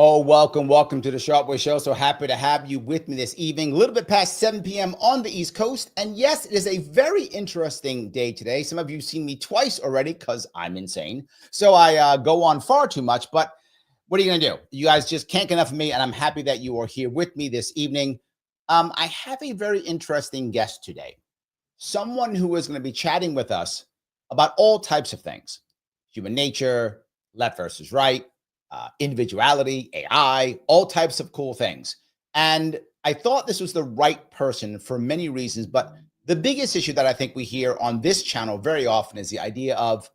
Oh, welcome to the Sharpe Way Show. So happy to have you with me this evening, a little bit past 7 p.m. on the East Coast. And yes, it is a very interesting day today. Some of you have seen me twice already because I'm insane. So I go on far too much, but what are you going to do? You guys just can't get enough of me, and I'm happy that you are here with me this evening. I have a very interesting guest today, someone who is going to be chatting with us about all types of things: human nature, left versus right, individuality, AI, all types of cool things. And I thought this was the right person for many reasons, but the biggest issue that I think we hear on this channel very often is the idea of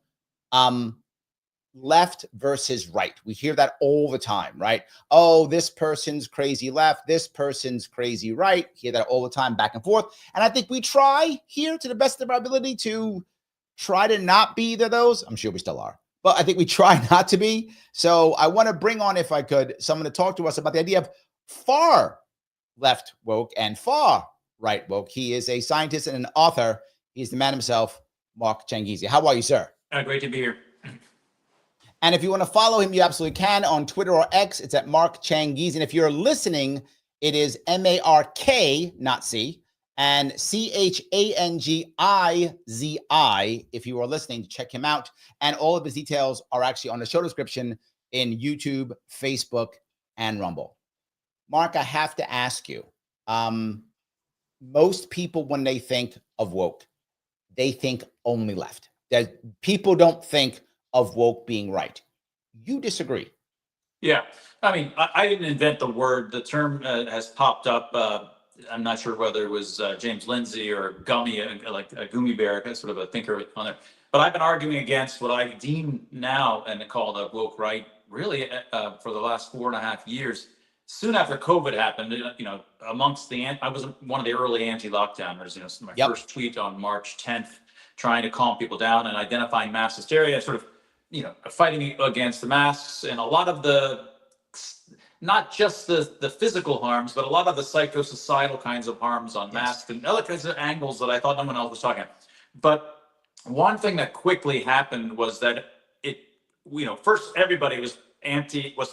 left versus right. We hear that all the time, right? Oh, this person's crazy left, this person's crazy right. Hear that all the time, back and forth. And I think we try here to the best of our ability to try to not be either of those. I'm sure we still are, but I think we try not to be. So I want to bring on, if I could, someone to talk to us about the idea of far left woke and far right woke. He is a scientist and an author. He's the man himself, Mark Changizi. How are you, sir? Great to be here. And if you want to follow him, you absolutely can on Twitter or X. It's at Mark Changizi. And if you're listening, it is M-A-R-K, not C, and Changizi, if you are listening, to check him out. And all of his details are actually on the show description in YouTube, Facebook, and Rumble. Mark, I have to ask you, most people, when they think of woke, they think only left. People don't think of woke being right. You disagree. Yeah. I mean, I didn't invent the word. The term has popped up. I'm not sure whether it was James Lindsay or Gummy, like a Gummy Bear, sort of a thinker on there. But I've been arguing against what I deem now and call the woke right, really for the last 4.5 years. Soon after COVID happened, amongst I was one of the early anti-lockdowners. My first tweet on March 10th, trying to calm people down and identifying mass hysteria, sort of, fighting against the masks and a lot of the, not just the physical harms, but a lot of the psychosocietal kinds of harms on masks and other kinds of angles that I thought no one else was talking about. But one thing that quickly happened was that first everybody was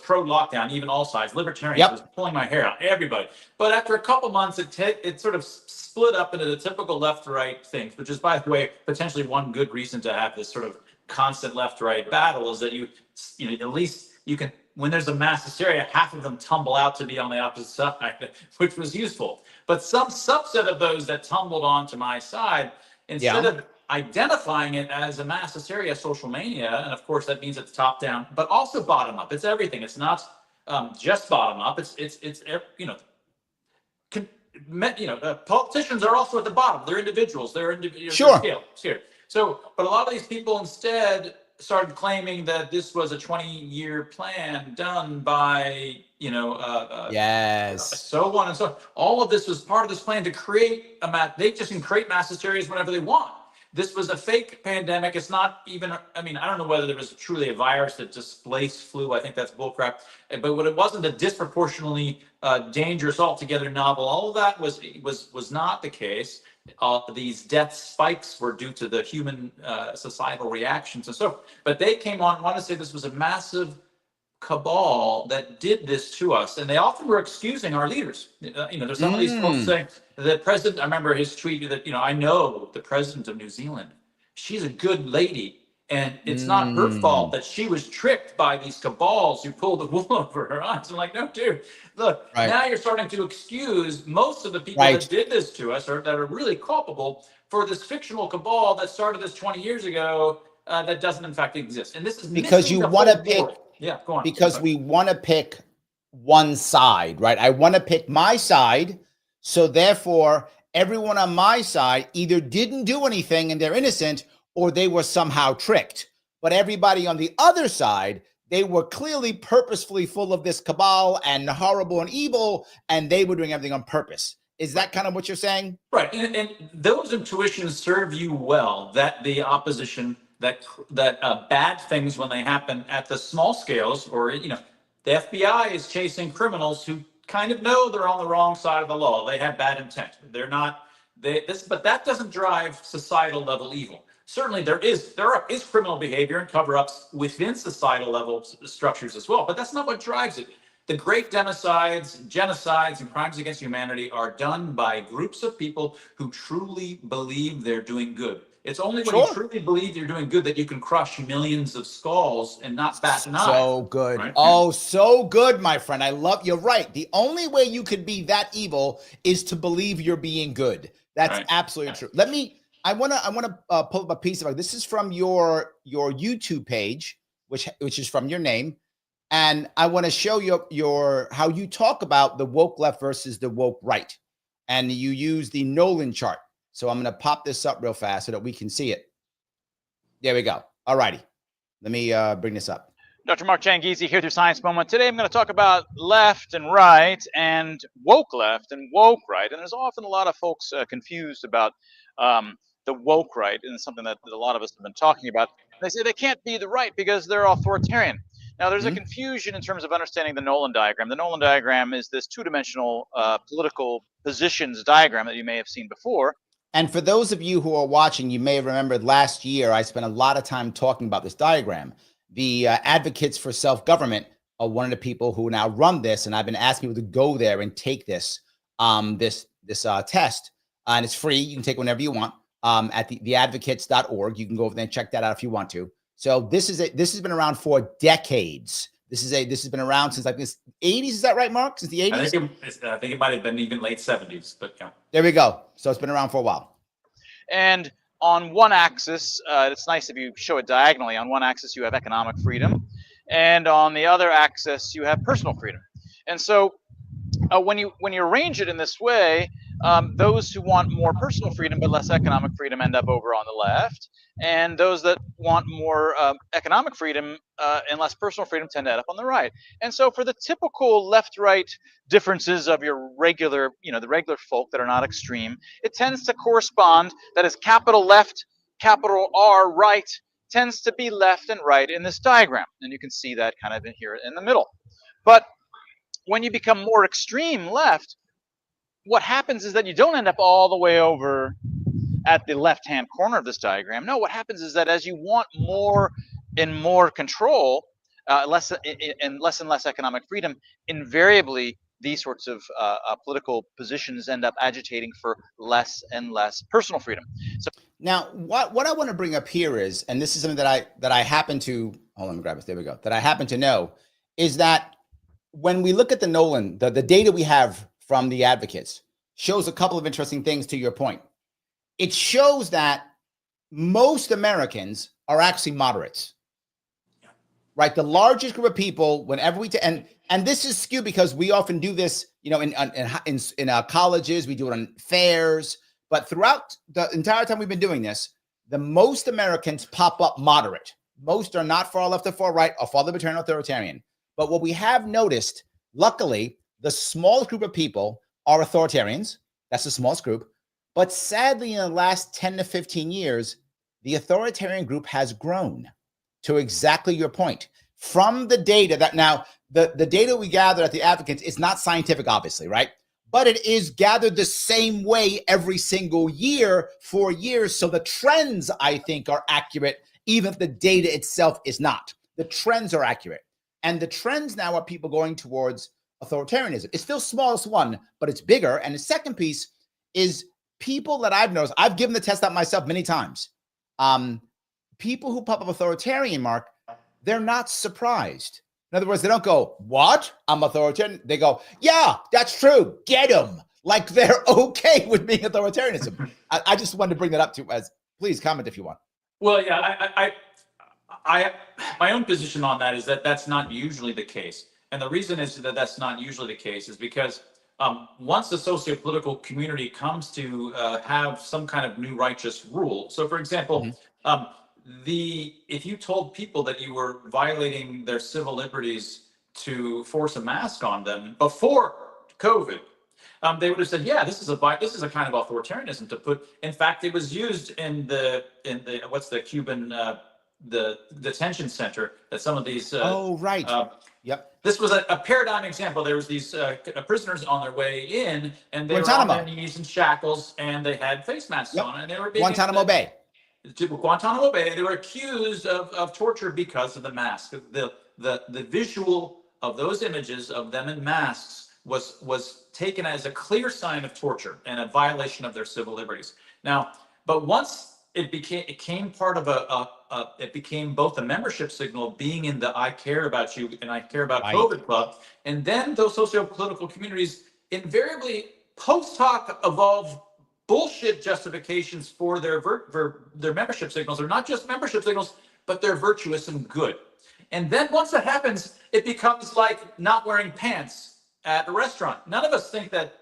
pro lockdown, even all sides. Libertarians was pulling my hair out, everybody. But after a couple months, it sort of split up into the typical left-right things, which is, by the way, potentially one good reason to have this sort of constant left-right battle, is that at least you can, when there's a mass hysteria, half of them tumble out to be on the opposite side, which was useful. But some subset of those that tumbled onto my side, instead of identifying it as a mass hysteria, social mania, and of course that means it's top down, but also bottom up. It's everything. It's not just bottom up. Politicians are also at the bottom. They're individuals. They're scale. So, but a lot of these people instead started claiming that this was a 20-year plan done by, so on and so on. All of this was part of this plan to create they just can create mass hysterias whenever they want. This was a fake pandemic. It's not even, I don't know whether there was truly a virus that displaced flu. I think that's bullcrap. But what it wasn't a disproportionately dangerous, altogether novel. All of that was not the case. These death spikes were due to the human societal reactions and so forth. But they came on, want to say this was a massive cabal that did this to us, and they often were excusing our leaders. There's some of these folks saying the president. I remember his tweet that I know the president of New Zealand. She's a good lady, and it's not her fault that she was tricked by these cabals who pulled the wool over her eyes. I'm like, no, dude, look, now you're starting to excuse most of the people that did this to us, or that are really culpable, for this fictional cabal that started this 20 years ago that doesn't in fact exist. And this is because you want to pick. Yeah, go on. Because we want to pick one side, right? I want to pick my side. So therefore, everyone on my side either didn't do anything and they're innocent, or they were somehow tricked. But everybody on the other side, they were clearly purposefully full of this cabal and horrible and evil, and they were doing everything on purpose. Is that kind of what you're saying? Right, and those intuitions serve you well. That the opposition, that bad things when they happen at the small scales, or the FBI is chasing criminals who kind of know they're on the wrong side of the law. They have bad intent. They're not. But that doesn't drive societal level evil. Certainly, there is criminal behavior and cover-ups within societal level structures as well. But that's not what drives it. The great genocides, and crimes against humanity are done by groups of people who truly believe they're doing good. It's only when you truly believe you're doing good that you can crush millions of skulls and not bat an eye. So good. Right? Oh, so good, my friend. You're right. The only way you could be that evil is to believe you're being good. That's absolutely true. I want to pull up a piece of it. This is from your YouTube page, which is from your name. And I want to show you how you talk about the woke left versus the woke right. And you use the Nolan chart. So I'm going to pop this up real fast so that we can see it. There we go. All righty. Let me bring this up. Dr. Mark Changizi here through Science Moment. Today I'm going to talk about left and right and woke left and woke right. And there's often a lot of folks confused about the woke right, and it's something that a lot of us have been talking about. They say they can't be the right because they're authoritarian. Now, there's a confusion in terms of understanding the Nolan diagram. The Nolan diagram is this two-dimensional political positions diagram that you may have seen before. And for those of you who are watching, you may have remembered last year, I spent a lot of time talking about this diagram. The advocates for self-government are one of the people who now run this, and I've been asking people to go there and take this test, and it's free. You can take it whenever you want at theadvocates.org. You can go over there and check that out if you want to. So this has been around for decades. This has been around since like the 80s. Is that right, Mark? Since the 80s? I think it might have been even late 70s, but yeah. There we go. So it's been around for a while. And on one axis, it's nice if you show it diagonally. On one axis, you have economic freedom. And on the other axis, you have personal freedom. And so when you arrange it in this way, those who want more personal freedom but less economic freedom end up over on the left. And those that want more economic freedom and less personal freedom tend to end up on the right. And so for the typical left-right differences of your regular, the regular folk that are not extreme, it tends to correspond, that is capital left, capital R right, tends to be left and right in this diagram. And you can see that kind of in here in the middle. But when you become more extreme left, what happens is that you don't end up all the way over at the left-hand corner of this diagram. No, what happens is that as you want more and more control, less and less economic freedom, invariably these sorts of political positions end up agitating for less and less personal freedom. So now, what I want to bring up here is, and this is something that I happen to hold on, grab it. There we go. That I happen to know is that when we look at the Nolan, the data we have from the advocates shows a couple of interesting things. To your point, it shows that most Americans are actually moderates, right? The largest group of people, whenever we and this is skewed because we often do this, in colleges, we do it on fairs, but throughout the entire time we've been doing this, the most Americans pop up moderate. Most are not far left or far right, or far libertarian or authoritarian. But what we have noticed, luckily, the smallest group of people are authoritarians. That's the smallest group. But sadly, in the last 10 to 15 years, the authoritarian group has grown, to exactly your point. From the data that now, the data we gathered at the advocates is not scientific, obviously, right? But it is gathered the same way every single year for years. So the trends, I think, are accurate, even if the data itself is not. The trends are accurate. And the trends now are people going towards authoritarianism. It's still smallest one, but it's bigger. And the second piece is people that I've noticed. I've given the test out myself many times. People who pop up authoritarian, Mark, they're not surprised. In other words, they don't go, what? I'm authoritarian. They go, yeah, that's true. Get them. Like they're okay with being authoritarianism. I just wanted to bring that up to as, please comment if you want. Well, yeah, my own position on that is that that's not usually the case. And the reason is that that's not usually the case is because once the sociopolitical community comes to have some kind of new righteous rule. So, for example, if you told people that you were violating their civil liberties to force a mask on them before COVID, they would have said, yeah, this is a kind of authoritarianism to put. In fact, it was used in the what's the Cuban the detention center that some of these. Oh, right. Yep. This was a paradigm example. There was these prisoners on their way in, and they were on Guantanamo. their knees in shackles, and they had face masks Yep. on, and they were being Guantanamo Bay. Guantanamo Bay. They were accused of torture because of the mask. The visual of those images of them in masks was taken as a clear sign of torture and a violation of their civil liberties. Now, but once it became part of it became both a membership signal, being in the I care about you and I care about Right. COVID club, and then those socio-political communities invariably post hoc evolve bullshit justifications for their membership signals. They're not just membership signals, but they're virtuous and good. And then once that happens, it becomes like not wearing pants at a restaurant. None of us think that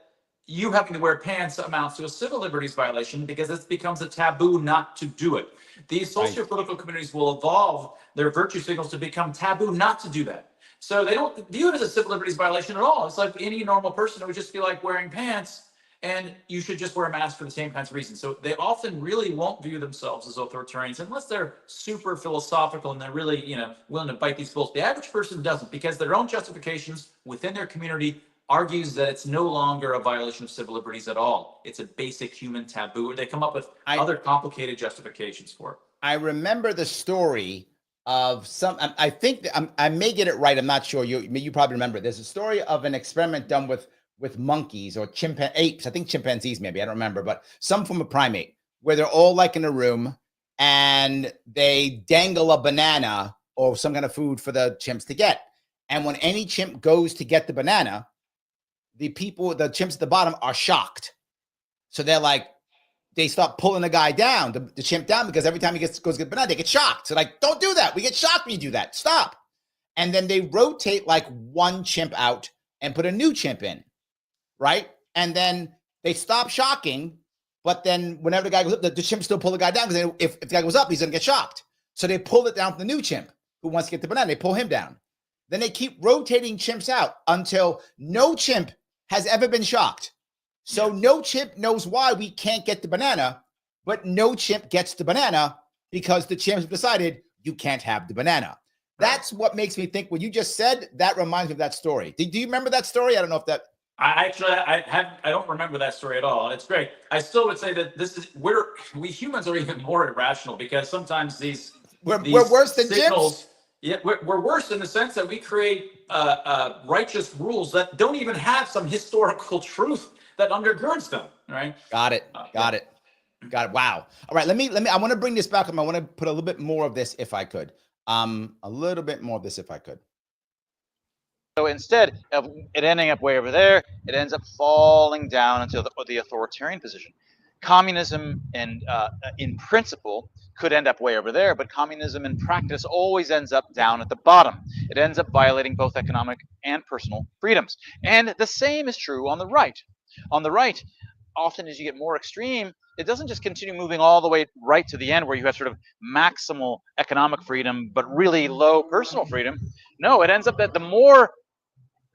you having to wear pants amounts to a civil liberties violation, because it becomes a taboo not to do it. These socio-political communities will evolve their virtue signals to become taboo not to do that. So they don't view it as a civil liberties violation at all. It's like any normal person, it would just feel like wearing pants, and you should just wear a mask for the same kinds of reasons. So they often really won't view themselves as authoritarians unless they're super philosophical and they're really, willing to bite these bulls. The average person doesn't, because their own justifications within their community argues that it's no longer a violation of civil liberties at all. It's a basic human taboo. They come up with other complicated justifications for it. I remember the story of I think I may get it right. I'm not sure. You probably remember. There's a story of an experiment done with monkeys or apes. I think chimpanzees, maybe. I don't remember, but some form of primate, where they're all like in a room and they dangle a banana or some kind of food for the chimps to get. And when any chimp goes to get the banana, the chimps at the bottom are shocked. So they're like, they start pulling the guy down, the chimp down, because every time he goes to get the banana, they get shocked. So like, don't do that. We get shocked when you do that. Stop. And then they rotate like one chimp out and put a new chimp in, right? And then they stop shocking, but then whenever the guy goes up, the chimp still pull the guy down, because if the guy goes up, he's going to get shocked. So they pull it down for the new chimp who wants to get the banana. They pull him down. Then they keep rotating chimps out until no chimp has ever been shocked. So no chimp knows why we can't get the banana, but no chimp gets the banana because the chimps have decided you can't have the banana. That's what makes me think what you just said. That reminds me of that story. Do you remember that story? I don't know if that. I don't remember that story at all. It's great. I still would say that we humans are even more irrational, because sometimes we're worse than signals. Yeah, we're worse in the sense that we create righteous rules that don't even have some historical truth that undergirds them, right? Got it. Wow. All right, let me, I want to bring this back up. I want to put a little bit more of this if I could. A little bit more of this if I could. So instead of it ending up way over there, it ends up falling down into the authoritarian position. Communism and in principle could end up way over there, but communism in practice always ends up down at the bottom. It ends up violating both economic and personal freedoms. And the same is true on the right. On the right, often as you get more extreme, it doesn't just continue moving all the way right to the end where you have sort of maximal economic freedom but really low personal freedom. No, it ends up that the more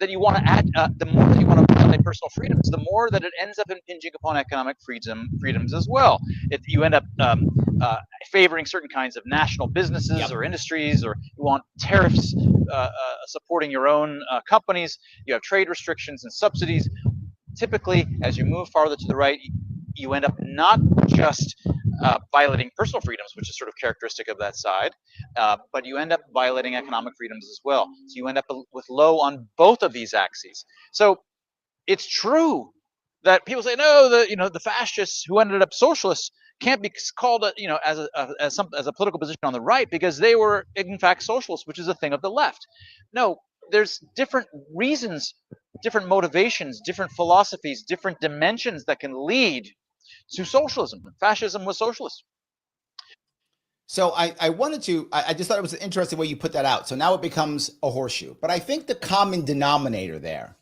that you want to add, the more that you want to violate personal freedoms, the more that it ends up impinging upon economic freedoms as well. You end up favoring certain kinds of national businesses or industries, or you want tariffs supporting your own companies. You have trade restrictions and subsidies. Typically, as you move farther to the right, you end up not just violating personal freedoms, which is sort of characteristic of that side, but you end up violating economic freedoms as well. So you end up with low on both of these axes. So it's true that people say, no, the fascists who ended up socialists can't be called as a political position on the right, because they were in fact socialists, which is a thing of the left. No, there's different reasons, different motivations, different philosophies, different dimensions that can lead to socialism. Fascism was socialist. So I just thought it was an interesting way you put that out. So now it becomes a horseshoe. But I think the common denominator there,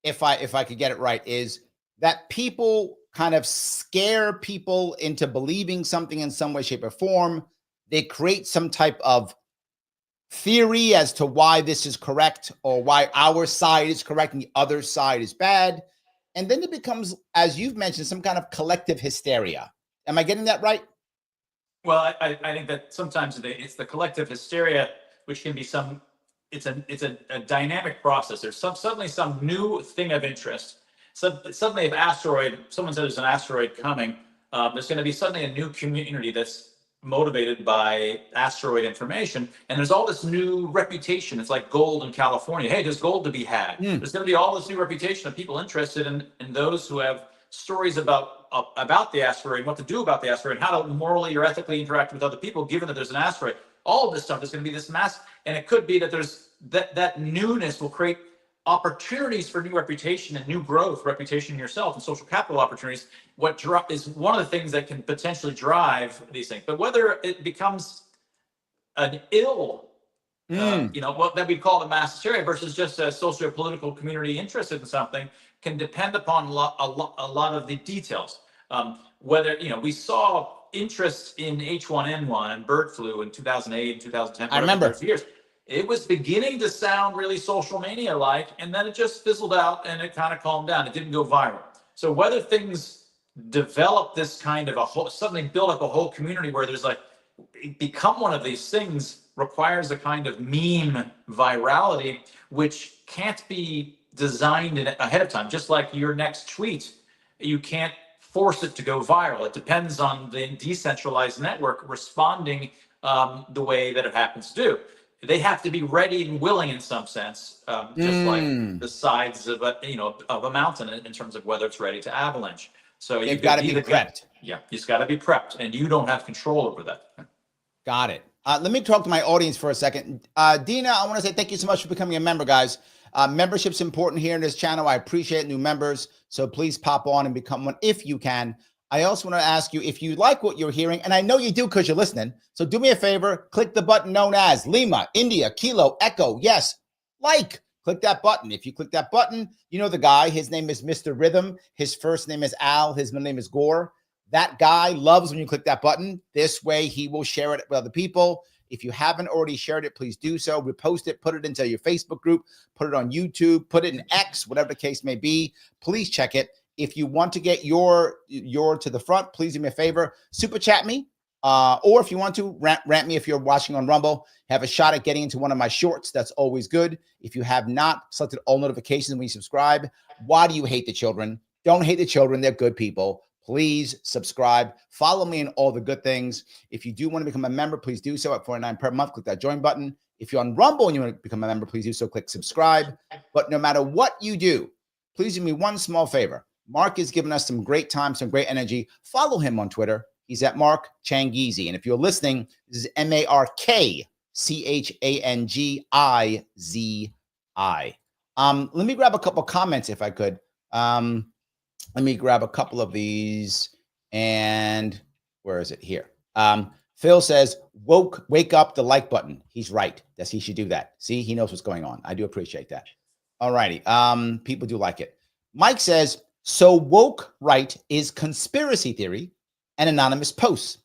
if I could get it right, is that people kind of scare people into believing something in some way, shape, or form. They create some type of theory as to why this is correct, or why our side is correct and the other side is bad. and then it becomes, as you've mentioned, some kind of collective hysteria. Am I getting that right? Well, I think that sometimes it's the collective hysteria, which can be it's a dynamic process. There's suddenly some new thing of interest. So suddenly, someone says there's an asteroid coming, there's going to be suddenly a new community that's motivated by asteroid information, and there's all this new reputation. It's like gold in California. Hey, there's gold to be had. There's going to be all this new reputation of people interested in those who have stories about the asteroid, what to do about the asteroid, how to morally or ethically interact with other people, given that there's an asteroid. All of this stuff is going to be this mass, and it could be that there's that newness will create opportunities for new reputation and new growth, reputation in yourself and social capital opportunities. What is one of the things that can potentially drive these things. But whether it becomes an ill, what that we call the mass hysteria versus just a sociopolitical community interested in something can depend upon a lot of the details. Whether, we saw interest in H1N1 and bird flu in 2008 and 2010. I remember. Years. It was beginning to sound really social mania-like, and then it just fizzled out and it kind of calmed down. It didn't go viral. So whether things develop this kind of suddenly build up a whole community where there's become one of these things requires a kind of meme virality, which can't be designed ahead of time. Just like your next tweet, you can't force it to go viral. It depends on the decentralized network responding the way that it happens to do. They have to be ready and willing in some sense, just like the sides of a mountain in terms of whether it's ready to avalanche. So you've got to be prepped. Yeah, you've got to be prepped, and you don't have control over that. Got it. Let me talk to my audience for a second. Dina, I want to say thank you so much for becoming a member, guys. Membership's important here in this channel. I appreciate new members, so please pop on and become one if you can. I also want to ask you if you like what you're hearing, and I know you do because you're listening. So do me a favor, click the button known as Lima, India, Kilo, Echo. Yes, click that button. If you click that button, you know the guy. His name is Mr. Rhythm. His first name is Al. His middle name is Gore. That guy loves when you click that button. This way, he will share it with other people. If you haven't already shared it, please do so. Repost it, put it into your Facebook group, put it on YouTube, put it in X, whatever the case may be. Please check it. If you want to get your to the front, please do me a favor, super chat me. Or if you want to rant me, if you're watching on Rumble, have a shot at getting into one of my shorts. That's always good. If you have not selected all notifications when you subscribe, why do you hate the children? Don't hate the children. They're good people. Please subscribe. Follow me in all the good things. If you do want to become a member, please do so at $49 per month. Click that join button. If you're on Rumble and you want to become a member, please do so. Click subscribe. But no matter what you do, please do me one small favor. Mark has given us some great time, some great energy. Follow him on Twitter. He's at Mark Changizi. And if you're listening, this is MarkChangizi. Let me grab a couple comments if I could. Let me grab a couple of these. And where is it? Here. Phil says, wake up the like button. He's right. He should do that. See, he knows what's going on. I do appreciate that. All righty. People do like it. Mike says, so woke right is conspiracy theory and anonymous posts.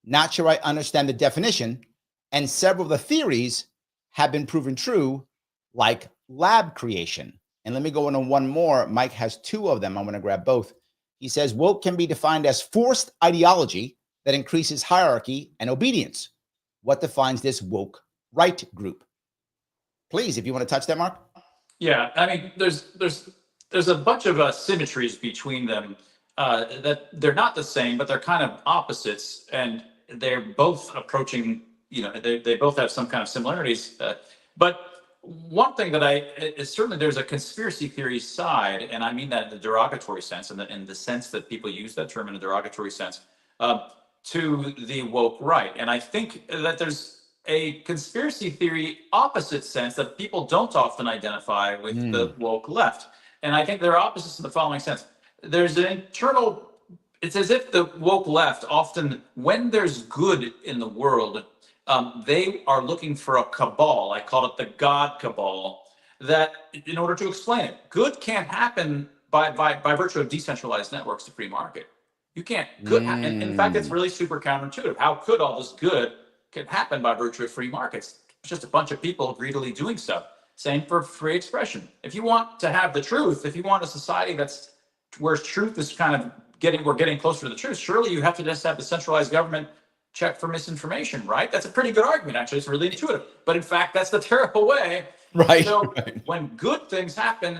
Not sure I understand the definition, and several of the theories have been proven true, like lab creation. And let me go into one more. Mike has two of them. I'm going to grab both. He says, woke can be defined as forced ideology that increases hierarchy and obedience. What defines this woke right group? Please, if you want to touch that, Mark. Yeah, I mean, there's a bunch of symmetries between them that they're not the same, but they're kind of opposites, and they're both approaching, they both have some kind of similarities. But one thing that is certainly there's a conspiracy theory side, and I mean that in the derogatory sense, and in the sense that people use that term in a derogatory sense, to the woke right. And I think that there's a conspiracy theory opposite sense that people don't often identify with the woke left. And I think there are opposites in the following sense. There's an internal, it's as if the woke left often, when there's good in the world, they are looking for a cabal. I call it the God cabal, that in order to explain it, good can't happen by virtue of decentralized networks to free market. You can't, good, and in fact, it's really super counterintuitive. How could all this good can happen by virtue of free markets? It's just a bunch of people greedily doing stuff. Same for free expression. If you want to have the truth, if you want a society that's where truth is kind of we're getting closer to the truth. Surely you have to just have the centralized government check for misinformation, right? That's a pretty good argument, actually. It's really intuitive. But in fact, that's the terrible way. Right. So right. when good things happen,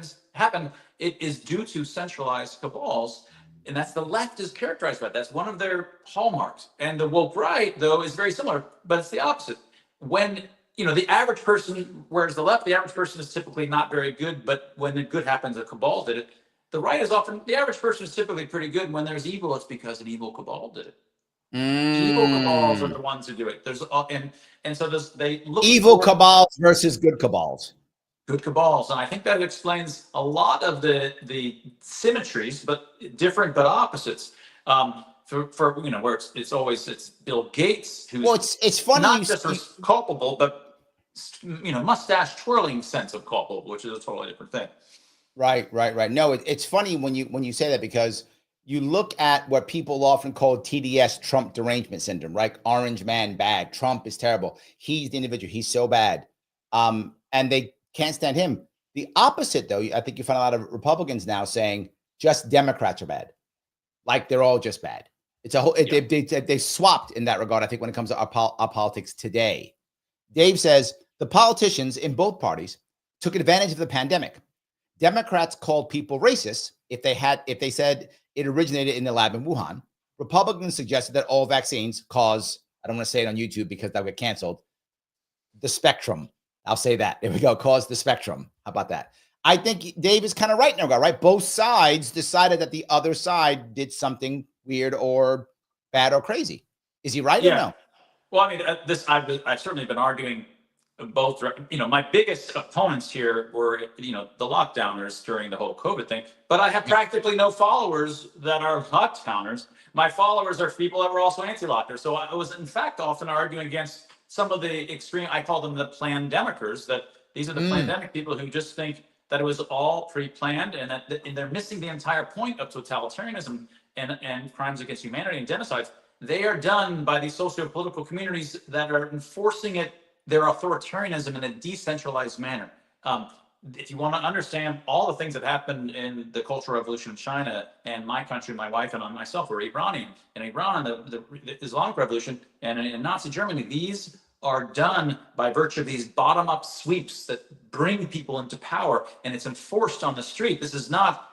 it is due to centralized cabals. And that's the left is characterized by that. That's one of their hallmarks. And the woke right, though, is very similar, but it's the opposite. When the average person, whereas the left, the average person is typically not very good, but when the good happens, a cabal did it. The right is often, the average person is typically pretty good. When there's evil, it's because an evil cabal did it. Evil cabals are the ones who do it. There's and so they look evil for cabals versus good cabals. Good cabals, and I think that explains a lot of the symmetries, but different but opposites. For where it's Bill Gates who's it's funny not just culpable, but mustache twirling sense of culpable, which is a totally different thing. Right. No, it's funny when you say that, because you look at what people often call TDS, Trump derangement syndrome, right? Orange man bad. Trump is terrible. He's the individual. He's so bad. And they can't stand him. The opposite, though, I think you find a lot of Republicans now saying just Democrats are bad. Like they're all just bad. It's a whole, they swapped in that regard, I think, when it comes to our politics today. Dave says the politicians in both parties took advantage of the pandemic. Democrats called people racist if they said it originated in the lab in Wuhan. Republicans suggested that all vaccines cause, I don't want to say it on YouTube because they'll get canceled, the spectrum. I'll say that. There we go. Cause the spectrum. How about that? I think Dave is kind of right now, right? Both sides decided that the other side did something weird or bad or crazy. Is he right or no? Well, I mean, I've certainly been arguing both. My biggest opponents here were, the lockdowners during the whole COVID thing. But I have practically no followers that are lockdowners. My followers are people that were also anti-lockers. So I was, in fact, often arguing against some of the extreme. I call them the plandemicers. That these are the plandemic people who just think that it was all pre-planned, and that they're missing the entire point of totalitarianism and crimes against humanity and genocides. They are done by these sociopolitical communities that are enforcing their authoritarianism in a decentralized manner. If you want to understand all the things that happened in the Cultural Revolution in China, and my country, my wife and myself were Iranian. In Iran, the Islamic Revolution, and in Nazi Germany, these are done by virtue of these bottom-up sweeps that bring people into power, and it's enforced on the street. This is not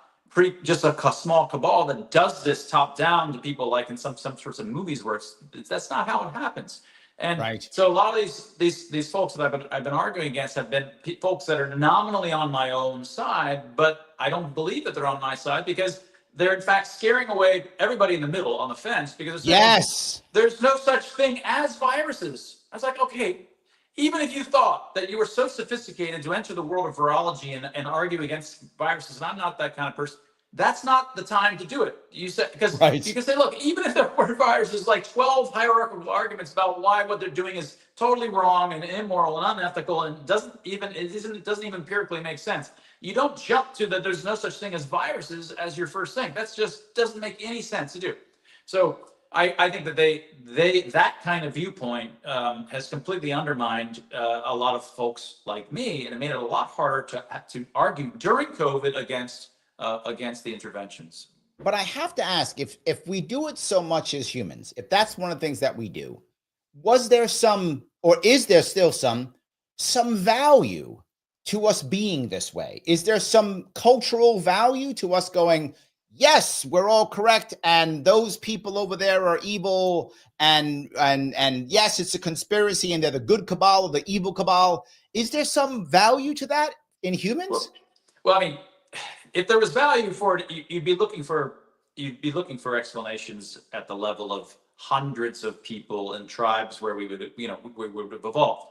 just a small cabal that does this top-down to people like in some sorts of movies where that's not how it happens. And so a lot of these folks that I've been arguing against have been folks that are nominally on my own side, but I don't believe that they're on my side, because they're in fact scaring away everybody in the middle on the fence, because there's no such thing as viruses. I was like, okay, even if you thought that you were so sophisticated to enter the world of virology and argue against viruses, and I'm not that kind of person, that's not the time to do it. You said, because you can say, look, even if there were viruses, like 12 hierarchical arguments about why what they're doing is totally wrong and immoral and unethical, and it doesn't even empirically make sense. You don't jump to that there's no such thing as viruses as your first thing. That's just doesn't make any sense to do. So I think that that kind of viewpoint has completely undermined a lot of folks like me, and it made it a lot harder to argue during COVID against the interventions. But I have to ask, if we do it so much as humans, if that's one of the things that we do, was there some, or is there still some value to us being this way? Is there some cultural value to us going, yes, we're all correct, and those people over there are evil, and yes, it's a conspiracy, and they're the good cabal or the evil cabal? Is there some value to that in humans? Well, I mean, if there was value for it, you'd be looking for explanations at the level of hundreds of people and tribes where we would have evolved.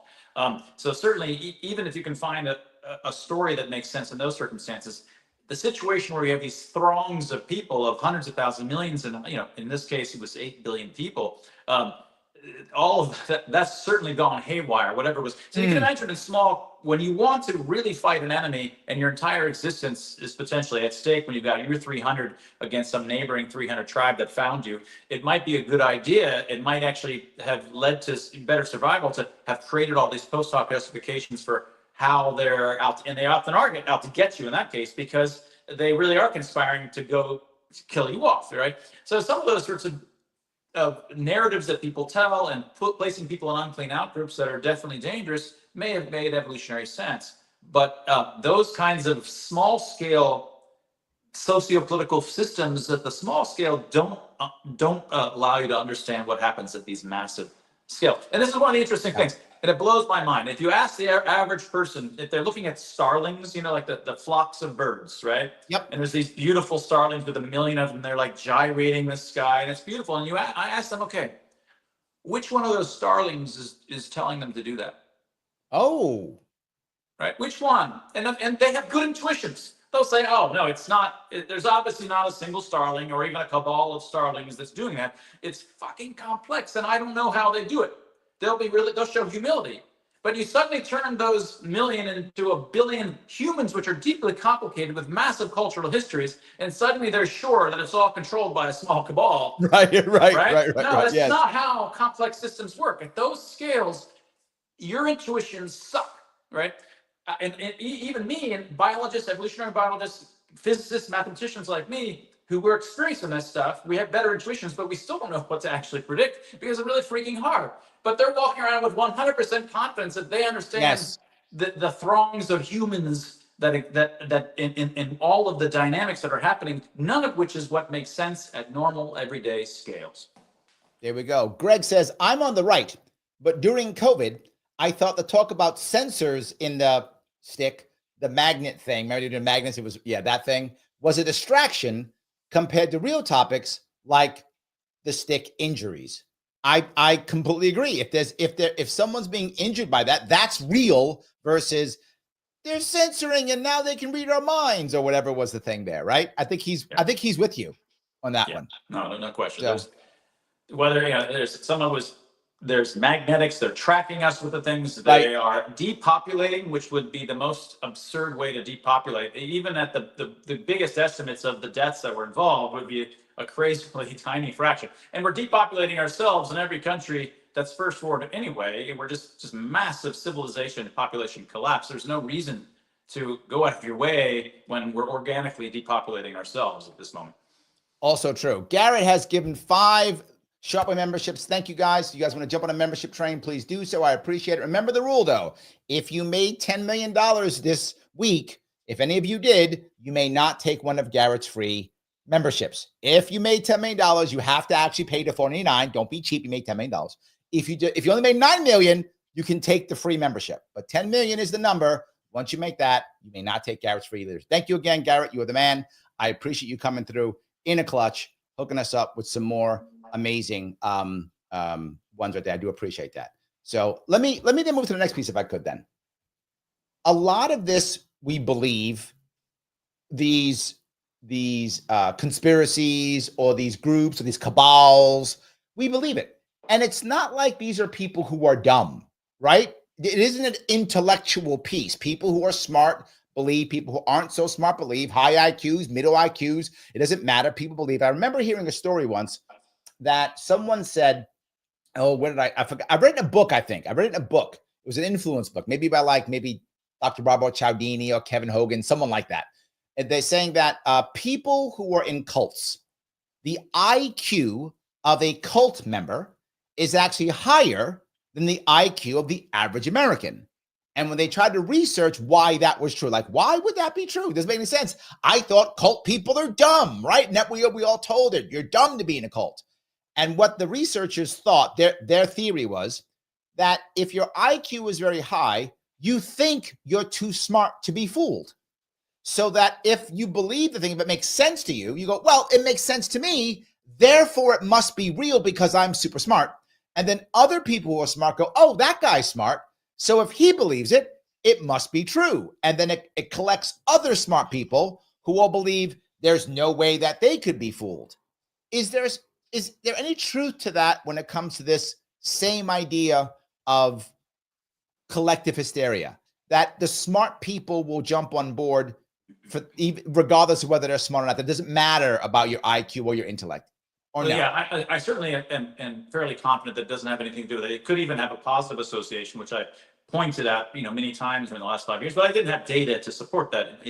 So certainly, even if you can find a story that makes sense in those circumstances, the situation where you have these throngs of people of hundreds of thousands, millions, and in this case it was 8 billion people. All of that's certainly gone haywire, whatever it was. So you can imagine in small, when you want to really fight an enemy and your entire existence is potentially at stake, when you've got your 300 against some neighboring 300 tribe that found you, it might be a good idea. It might actually have led to better survival to have created all these post hoc justifications for how they're out, and they often are out to get you in that case, because they really are conspiring to go kill you off, right? So some of those sorts of narratives that people tell and placing people in unclean out groups that are definitely dangerous may have made evolutionary sense. But those kinds of small scale sociopolitical systems at the small scale don't allow you to understand what happens at these massive scales. And this is one of the interesting things, and it blows my mind. If you ask the average person, if they're looking at starlings, you know, like the flocks of birds, right? Yep. And there's these beautiful starlings with a million of them. They're like gyrating the sky, and it's beautiful. And I ask them, okay, which one of those starlings is telling them to do that? Oh. Right? Which one? And they have good intuitions. They'll say, oh, no, it's not. There's obviously not a single starling or even a cabal of starlings that's doing that. It's fucking complex, and I don't know how they do it. They'll show humility. But you suddenly turn those million into a billion humans, which are deeply complicated with massive cultural histories, and suddenly they're sure that it's all controlled by a small cabal. Right. No, that's not how complex systems work. At those scales, your intuitions suck, right? And even me and biologists, evolutionary biologists, physicists, mathematicians like me, who were experienced in this stuff, we have better intuitions, but we still don't know what to actually predict because it's really freaking hard. But they're walking around with 100% confidence that they understand the throngs of humans that in all of the dynamics that are happening, none of which is what makes sense at normal everyday scales. There we go. Greg says, I'm on the right, but during COVID, I thought the talk about sensors in the stick, the magnet thing, remember the magnets, it was, that thing, was a distraction compared to real topics like the stick injuries. I completely agree. If someone's being injured by that, that's real versus they're censoring and now they can read our minds or whatever was the thing there, right? I think he's with you on that one. No question. So, there's magnetics, they're tracking us with the things, they are depopulating, which would be the most absurd way to depopulate. Even at the biggest estimates of the deaths that were involved would be a crazily tiny fraction. And we're depopulating ourselves in every country that's first world anyway. We're just massive civilization and population collapse. There's no reason to go out of your way when we're organically depopulating ourselves at this moment. Also true. Garrett has given 5 Sharpe Way memberships. Thank you, guys. If you guys want to jump on a membership train, please do so. I appreciate it. Remember the rule, though. If you made $10 million this week, if any of you did, you may not take one of Garrett's free memberships. If you made $10 million, you have to actually pay the $4.99. Don't be cheap. You made $10 million. If you only made $9 million, you can take the free membership. But $10 million is the number. Once you make that, you may not take Garrett's free leaders. Thank you again, Garrett. You are the man. I appreciate you coming through in a clutch, hooking us up with some more amazing ones right there. I do appreciate that. So let me then move to the next piece if I could then. A lot of this, we believe these conspiracies or these groups or these cabals, we believe it. And it's not like these are people who are dumb, right? It isn't an intellectual piece. People who are smart believe, people who aren't so smart believe, high IQs, middle IQs, it doesn't matter. People believe. I remember hearing a story once that someone said, oh, where did I forgot. I read it in a book, I think. I read it in a book. It was an influence book, maybe by maybe Dr. Barbara Cialdini or Kevin Hogan, someone like that. And they're saying that people who are in cults, the IQ of a cult member is actually higher than the IQ of the average American. And when they tried to research why that was true, why would that be true? It doesn't make any sense. I thought cult people are dumb, right? And that we all told it, you're dumb to be in a cult. And what the researchers thought, their theory was that if your IQ is very high, you think you're too smart to be fooled. So that if you believe the thing, if it makes sense to you, you go, well, it makes sense to me, therefore it must be real because I'm super smart. And then other people who are smart go, oh, that guy's smart. So if he believes it, it must be true. And then it collects other smart people who all believe there's no way that they could be fooled. Is there any truth to that when it comes to this same idea of collective hysteria, that the smart people will jump on board regardless of whether they're smart or not? That doesn't matter about your IQ or your intellect. Or no? Yeah, I certainly am fairly confident that it doesn't have anything to do with it. It could even have a positive association, which I pointed out, many times in the last 5 years, but I didn't have data to support that,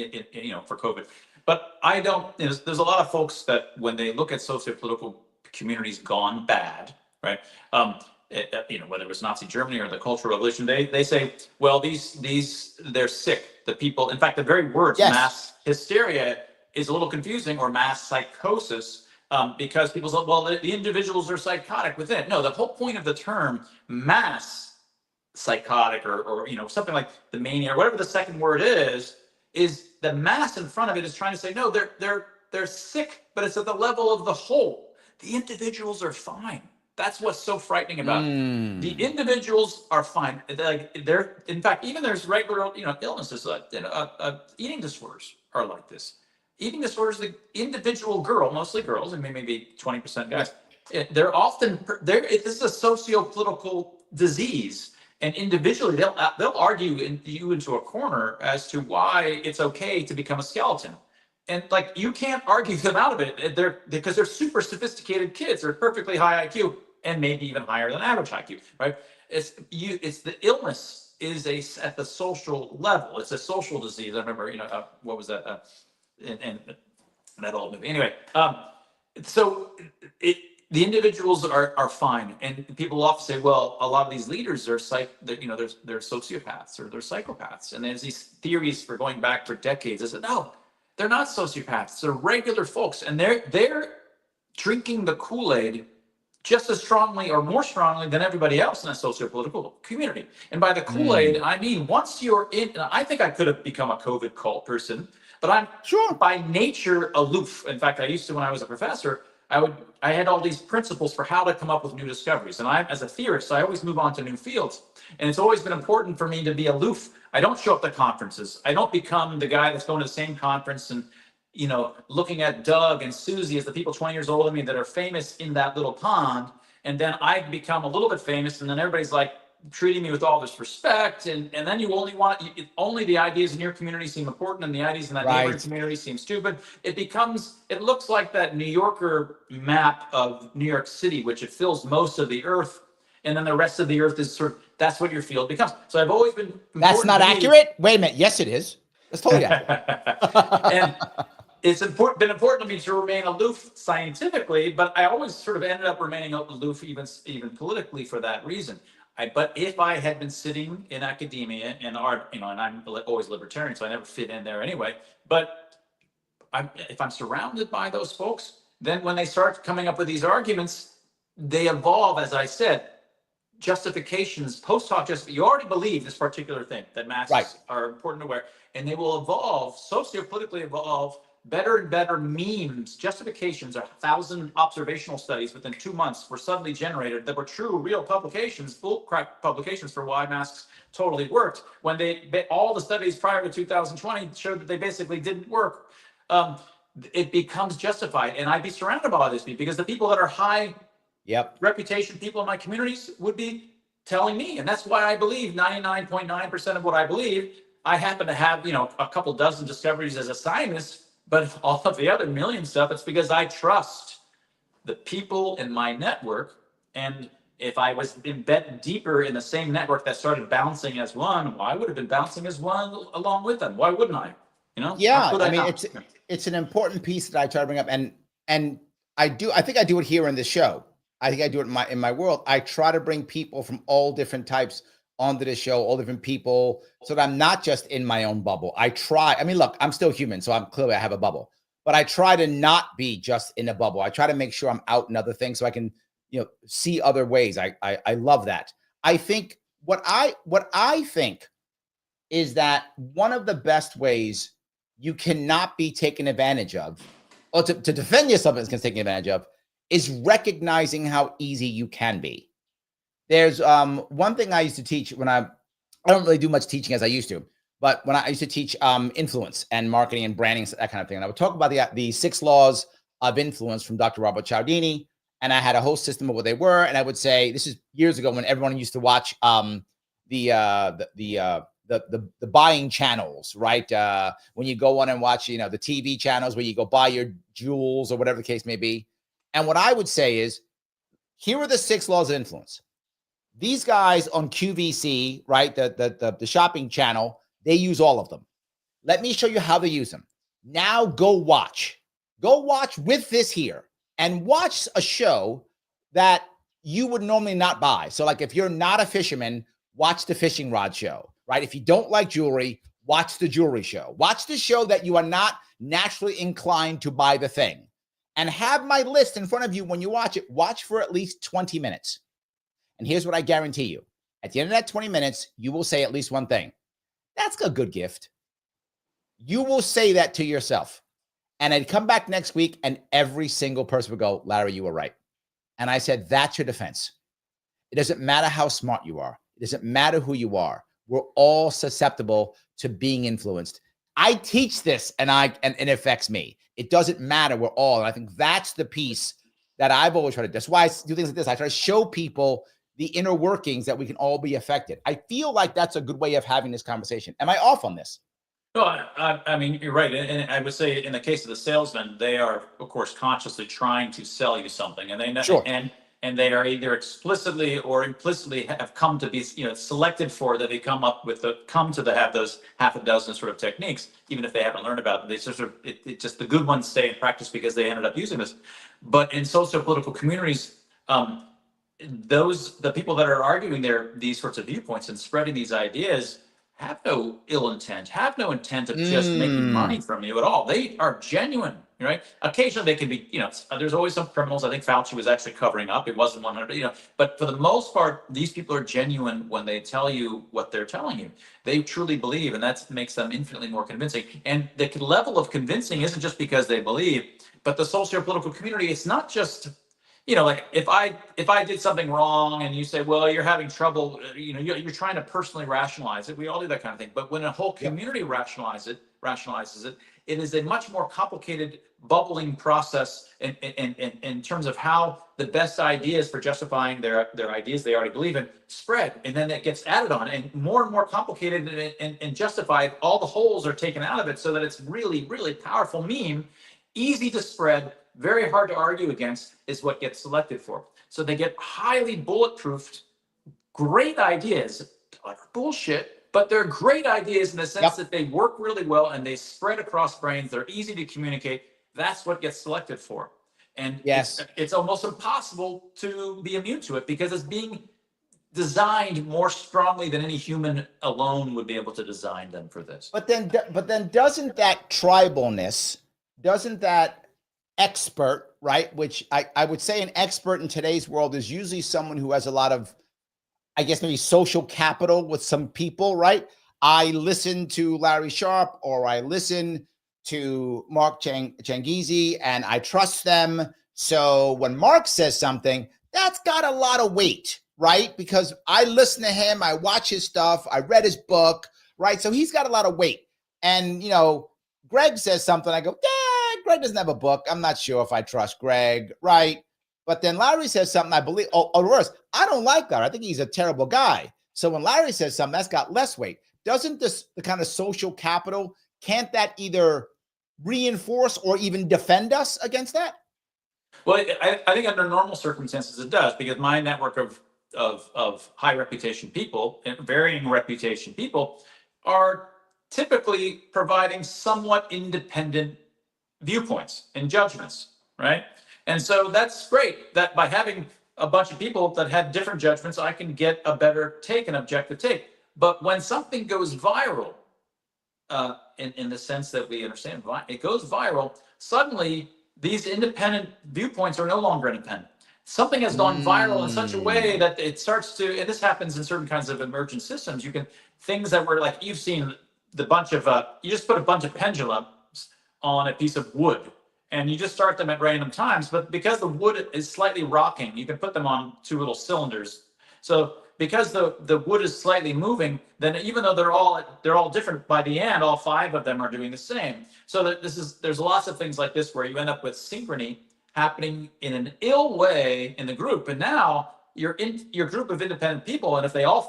for COVID. But I don't, there's a lot of folks that when they look at sociopolitical communities gone bad, right? Whether it was Nazi Germany or the Cultural Revolution, they say, well, they're sick. The people, in fact, the very words Yes. mass hysteria is a little confusing, or mass psychosis, because people say, well, the individuals are psychotic within it. No, the whole point of the term mass psychotic or something like the mania, or whatever the second word is the mass in front of it is trying to say, no, they're sick, but it's at the level of the whole. The individuals are fine. That's what's so frightening about it. The individuals are fine. They're in fact, even there's regular illnesses, eating disorders are like this. Eating disorders, the individual girl, mostly girls, and maybe 20% guys, they're often this is a sociopolitical disease. And individually, they'll argue you into a corner as to why it's okay to become a skeleton, and like you can't argue them out of it. Because they're super sophisticated kids. They're perfectly high IQ and maybe even higher than average IQ. Right? It's the illness is at the social level. It's a social disease. I remember what was that in that old movie. Anyway, so the individuals are fine, and people often say, well, a lot of these leaders are they're sociopaths or they're psychopaths, and there's these theories for going back for decades. I said, no, they're not sociopaths. They're regular folks, and they're drinking the Kool-Aid just as strongly or more strongly than everybody else in a sociopolitical community. And by the Kool-Aid, I mean once you're in. I think I could have become a COVID cult person, but I'm by nature aloof. In fact, I used to when I was a professor. I had all these principles for how to come up with new discoveries. And as a theorist, I always move on to new fields. And it's always been important for me to be aloof. I don't show up to conferences. I don't become the guy that's going to the same conference and, looking at Doug and Susie as the people 20 years older than me that are famous in that little pond. And then I become a little bit famous, and then everybody's like treating me with all this respect. And then you only the ideas in your community seem important, and the ideas in that neighboring community seem stupid. It looks like that New Yorker map of New York City, which it fills most of the earth, and then the rest of the earth is that's what your field becomes. So I've always been. That's not accurate. Wait a minute. Yes, it is. That's totally accurate. And it's been important to me to remain aloof scientifically, but I always sort of ended up remaining aloof even politically for that reason. But if I had been sitting in academia and art, and I'm always libertarian, so I never fit in there anyway. But if I'm surrounded by those folks, then when they start coming up with these arguments, they evolve, as I said, justifications, post hoc justifications. You already believe this particular thing, that masks are important to wear, and they will evolve, sociopolitically evolve, better and better memes, justifications. 1,000 observational studies within 2 months were suddenly generated that were true, real publications, full crack publications for why masks totally worked, when all the studies prior to 2020 showed that they basically didn't work. It becomes justified, and I'd be surrounded by this because the people that are high reputation people in my communities would be telling me, and that's why I believe 99.9% of what I believe. I happen to have a couple dozen discoveries as a scientist, but all of the other million stuff, it's because I trust the people in my network. And if I was embedded deeper in the same network that started bouncing as one, well, I would have been bouncing as one along with them. Why wouldn't I? Yeah, I mean, it's an important piece that I try to bring up, and I think I do it here in this show. I think I do it in my world. I try to bring people from all different types onto the show, all different people, so that I'm not just in my own bubble. I mean, look, I'm still human, so I have a bubble, but I try to not be just in a bubble. I try to make sure I'm out in other things so I can, see other ways. I love that. I think what I think is that one of the best ways you cannot be taken advantage of, or to defend yourself against taking advantage of, is recognizing how easy you can be. There's one thing I used to teach when I don't really do much teaching as I used to, but when I used to teach influence and marketing and branding, that kind of thing, and I would talk about the 6 laws of influence from Dr. Robert Cialdini, and I had a whole system of what they were, and I would say, this is years ago when everyone used to watch the buying channels, right? When you go on and watch, the TV channels where you go buy your jewels or whatever the case may be. And what I would say is, here are the 6 laws of influence. These guys on QVC, right, the shopping channel, they use all of them. Let me show you how they use them. Now go watch. Go watch with this here and watch a show that you would normally not buy. So like if you're not a fisherman, watch the fishing rod show, right? If you don't like jewelry, watch the jewelry show. Watch the show that you are not naturally inclined to buy the thing. And have my list in front of you when you watch it. Watch for at least 20 minutes. And here's what I guarantee you. At the end of that 20 minutes, you will say at least one thing. That's a good gift. You will say that to yourself. And I'd come back next week and every single person would go, Larry, you were right. And I said, that's your defense. It doesn't matter how smart you are. It doesn't matter who you are. We're all susceptible to being influenced. I teach this and it affects me. It doesn't matter. We're all. And I think that's the piece that I've always tried to do. That's why I do things like this. I try to show people the inner workings that we can all be affected. I feel like that's a good way of having this conversation. Am I off on this? No, I mean, you're right. And I would say in the case of the salesman, they are, of course, consciously trying to sell you something. And they know, Sure. and they are either explicitly or implicitly have come to be, selected for that. They come to have those half a dozen sort of techniques, even if they haven't learned about them. They sort of, just the good ones stay in practice because they ended up using this. But in sociopolitical communities, the people that are arguing these sorts of viewpoints and spreading these ideas have no ill intent, have no intent of just making money from you at all. They are genuine, right? Occasionally they can be, there's always some criminals. I think Fauci was actually covering up. It wasn't 100, but for the most part, these people are genuine when they tell you what they're telling you. They truly believe, and that makes them infinitely more convincing. And the level of convincing isn't just because they believe, but the sociopolitical community, it's not just, like if I did something wrong and you say, well, you're having trouble, you're trying to personally rationalize it. We all do that kind of thing. But when a whole community rationalizes it, it is a much more complicated, bubbling process in terms of how the best ideas for justifying their ideas they already believe in spread. And then it gets added on and more complicated and justified. All the holes are taken out of it so that it's really, really powerful meme, easy to spread, very hard to argue against, is what gets selected for. So they get highly bulletproofed, great ideas, like bullshit, but they're great ideas in the sense that they work really well and they spread across brains. They're easy to communicate. That's what gets selected for. And it's almost impossible to be immune to it because it's being designed more strongly than any human alone would be able to design them for this. But then doesn't that tribalness, doesn't that expert, right? Which I would say an expert in today's world is usually someone who has a lot of, I guess, maybe social capital with some people, right? I listen to Larry Sharpe or I listen to Mark Changizi and I trust them. So when Mark says something, that's got a lot of weight, right? Because I listen to him, I watch his stuff, I read his book, right? So he's got a lot of weight. And, Greg says something, I go, Greg doesn't have a book. I'm not sure if I trust Greg, right? But then Larry says something I believe, or worse, I don't like Larry. I think he's a terrible guy. So when Larry says something, that's got less weight. Doesn't the kind of social capital, can't that either reinforce or even defend us against that? Well, I think under normal circumstances it does, because my network of high reputation people and varying reputation people are typically providing somewhat independent viewpoints and judgments, right? And so that's great that by having a bunch of people that had different judgments, I can get a better take, an objective take. But when something goes viral, in the sense that we understand, it goes viral, suddenly these independent viewpoints are no longer independent. Something has gone viral in such a way that it starts to, and this happens in certain kinds of emergent systems, things that were like, you've seen the bunch of, you just put a bunch of pendulums on a piece of wood and you just start them at random times, but because the wood is slightly rocking, you can put them on two little cylinders. So because the wood is slightly moving, then even though they're all different, by the end, all five of them are doing the same. So that there's lots of things like this where you end up with synchrony happening in an ill way in the group. And now you're in your group of independent people, and if they all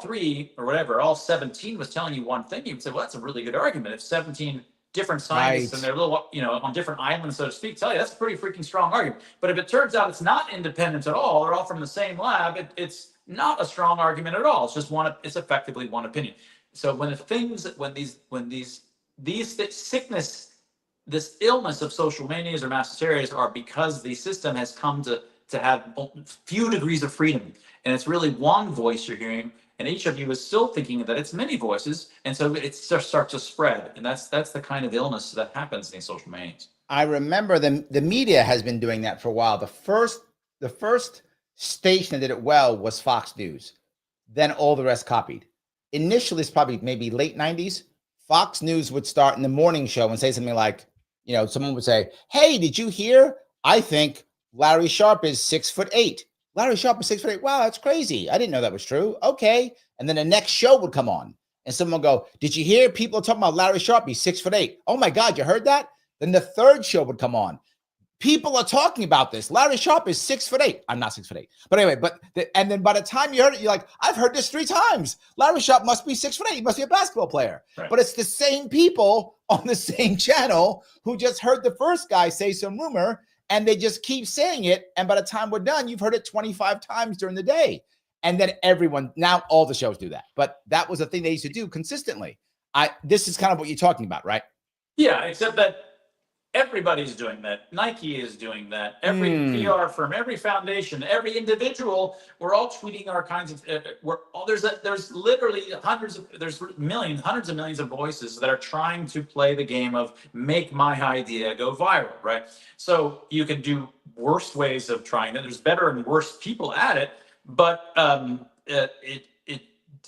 17 was telling you one thing, you'd say, well, that's a really good argument. If 17 different scientists and they're little, on different islands, so to speak, tell you that's a pretty freaking strong argument. But if it turns out it's not independent at all, they're all from the same lab, it's not a strong argument at all. It's just it's effectively one opinion. So when these sickness this illness of social manias or mass hysterias are because the system has come to have few degrees of freedom. And it's really one voice you're hearing, and each of you is still thinking that it's many voices, and so it starts to spread. And that's the kind of illness that happens in these social manias. I remember the media has been doing that for a while. The first station that did it well was Fox News. Then all the rest copied. Initially, it's probably maybe late 90s. Fox News would start in the morning show and say something like, someone would say, "Hey, did you hear? I think Larry Sharpe is 6'8". Larry Sharpe is 6'8". Wow, that's crazy. I didn't know that was true. Okay. And then the next show would come on and someone would go, "Did you hear people are talking about Larry Sharpe? He's 6'8". Oh my God, you heard that? Then the third show would come on. People are talking about this. Larry Sharpe is 6'8". I'm not 6'8". But anyway, and then by the time you heard it, you're like, I've heard this 3 times. Larry Sharpe must be 6'8". He must be a basketball player. Right. But it's the same people on the same channel who just heard the first guy say some rumor, and they just keep saying it. And by the time we're done, you've heard it 25 times during the day. And then now all the shows do that. But that was a thing they used to do consistently. This is kind of what you're talking about, right? Yeah, except that everybody's doing that. Nike is doing that. Every PR firm, every foundation, every individual, we're all tweeting our kinds of. There's literally hundreds of millions of voices that are trying to play the game of make my idea go viral, right? So you can do worse ways of trying it. There's better and worse people at it, but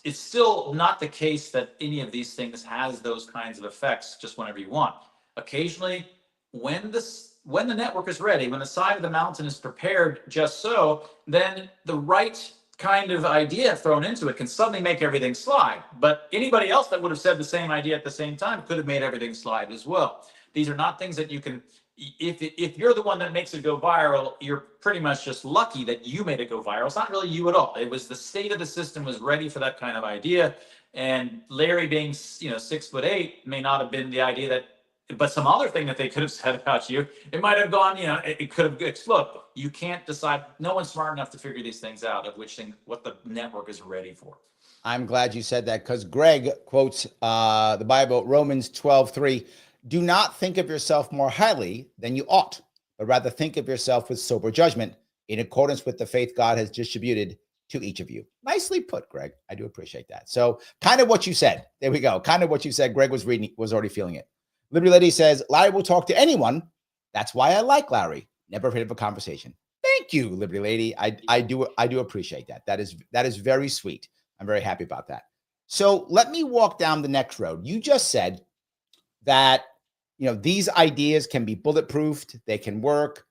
it's still not the case that any of these things has those kinds of effects just whenever you want. Occasionally, when the network is ready, when the side of the mountain is prepared just so, then the right kind of idea thrown into it can suddenly make everything slide. But anybody else that would have said the same idea at the same time could have made everything slide as well. These are not things that you can, if you're the one that makes it go viral, you're pretty much just lucky that you made it go viral. It's not really you at all. It was the state of the system was ready for that kind of idea. And Larry being, 6'8" may not have been the idea that, but some other thing that they could have said about you, it might have gone, it could have exploded. You can't decide. No one's smart enough to figure these things out of what the network is ready for. I'm glad you said that, because Greg quotes the Bible, Romans 12:3. Do not think of yourself more highly than you ought, but rather think of yourself with sober judgment in accordance with the faith God has distributed to each of you. Nicely put, Greg. I do appreciate that. So kind of what you said. There we go. Kind of what you said. Greg was already feeling it. Liberty Lady says, Larry will talk to anyone. That's why I like Larry. Never afraid of a conversation. Thank you, Liberty Lady. I do appreciate that. That is very sweet. I'm very happy about that. So let me walk down the next road. You just said that, these ideas can be bulletproofed. They can work.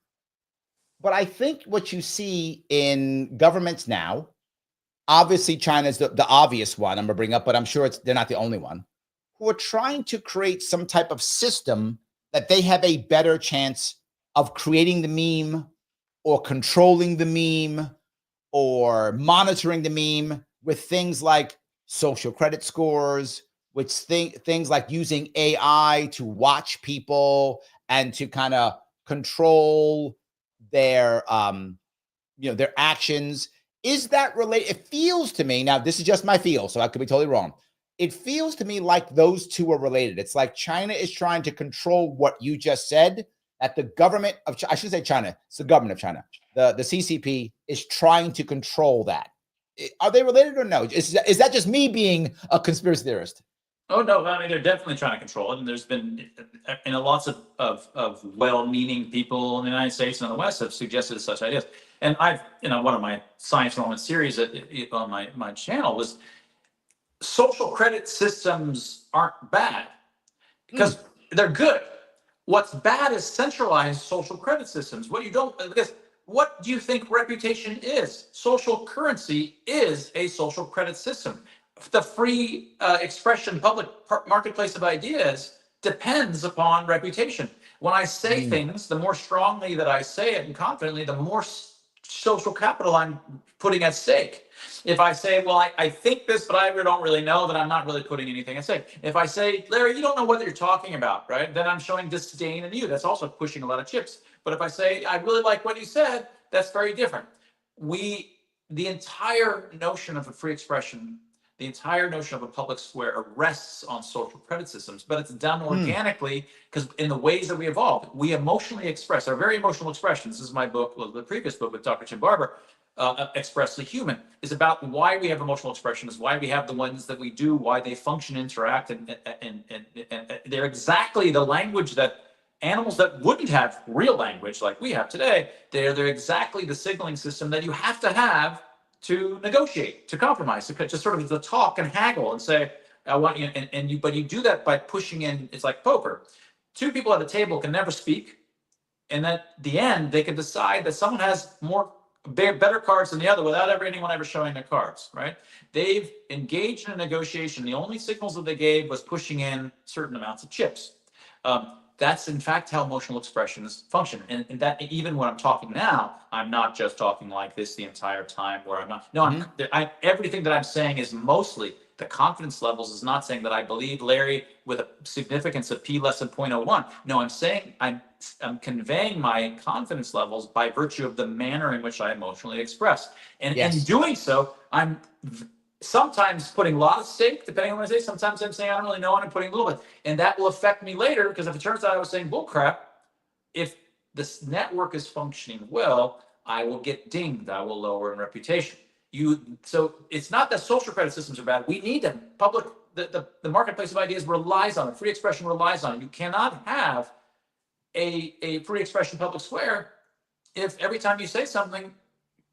But I think what you see in governments now, obviously China's the obvious one I'm going to bring up, but I'm sure they're not the only one, who are trying to create some type of system that they have a better chance of creating the meme or controlling the meme or monitoring the meme with things like social credit scores, which things like using AI to watch people and to kind of control their their actions. Is that related? It feels to me, now this is just my feel, so I could be totally wrong. It feels to me like those two are related. It's like China is trying to control what you just said, that the government of, I should say China, it's the government of China. The CCP is trying to control that. Are they related or no? Is that just me being a conspiracy theorist? Oh, no, I mean, they're definitely trying to control it. And there's been, lots of well-meaning people in the United States and in the West have suggested such ideas. And I've, one of my science moment series on my channel was social credit systems aren't bad because they're good. What's bad is centralized social credit systems. Because what do you think reputation is? Social currency is a social credit system. The free expression, public marketplace of ideas depends upon reputation. When I say things, the more strongly that I say it and confidently, the more social capital I'm putting at stake. If I say, well, I think this, but I don't really know, then I'm not really putting anything at stake. If I say, Larry, you don't know what you're talking about, right? Then I'm showing disdain in you. That's also pushing a lot of chips. But if I say, I really like what you said, that's very different. The entire notion of a free expression, the entire notion of a public square rests on social credit systems, but it's done organically because in the ways that we evolved, we emotionally express our very emotional expressions. This is my book, the previous book with Dr. Tim Barber, Expressly Human, is about why we have emotional expressions, why we have the ones that we do, why they function, interact, and they're exactly the language that animals that wouldn't have real language like we have today, they're exactly the signaling system that you have to negotiate, to compromise, to sort of to talk and haggle and say, I want you, but you do that by pushing in, it's like poker. Two people at a table can never speak. And at the end, they can decide that someone has better cards than the other without anyone ever showing their cards, right? They've engaged in a negotiation. The only signals that they gave was pushing in certain amounts of chips. That's in fact how emotional expressions function. And that even when I'm talking now, I'm not just talking like this the entire time where I'm not, no, everything that I'm saying is mostly the confidence levels is not saying that I believe Larry with a significance of P less than 0.01. No, I'm saying I'm conveying my confidence levels by virtue of the manner in which I emotionally express. And in doing so, I'm sometimes putting a lot at stake, depending on what I say. Sometimes I'm saying I don't really know, and I'm putting a little bit. And that will affect me later, because if it turns out I was saying bullcrap, if this network is functioning well, I will get dinged. I will lower in reputation. So it's not that social credit systems are bad. We need them. The marketplace of ideas relies on it. Free expression relies on it. You cannot have a free expression public square if every time you say something,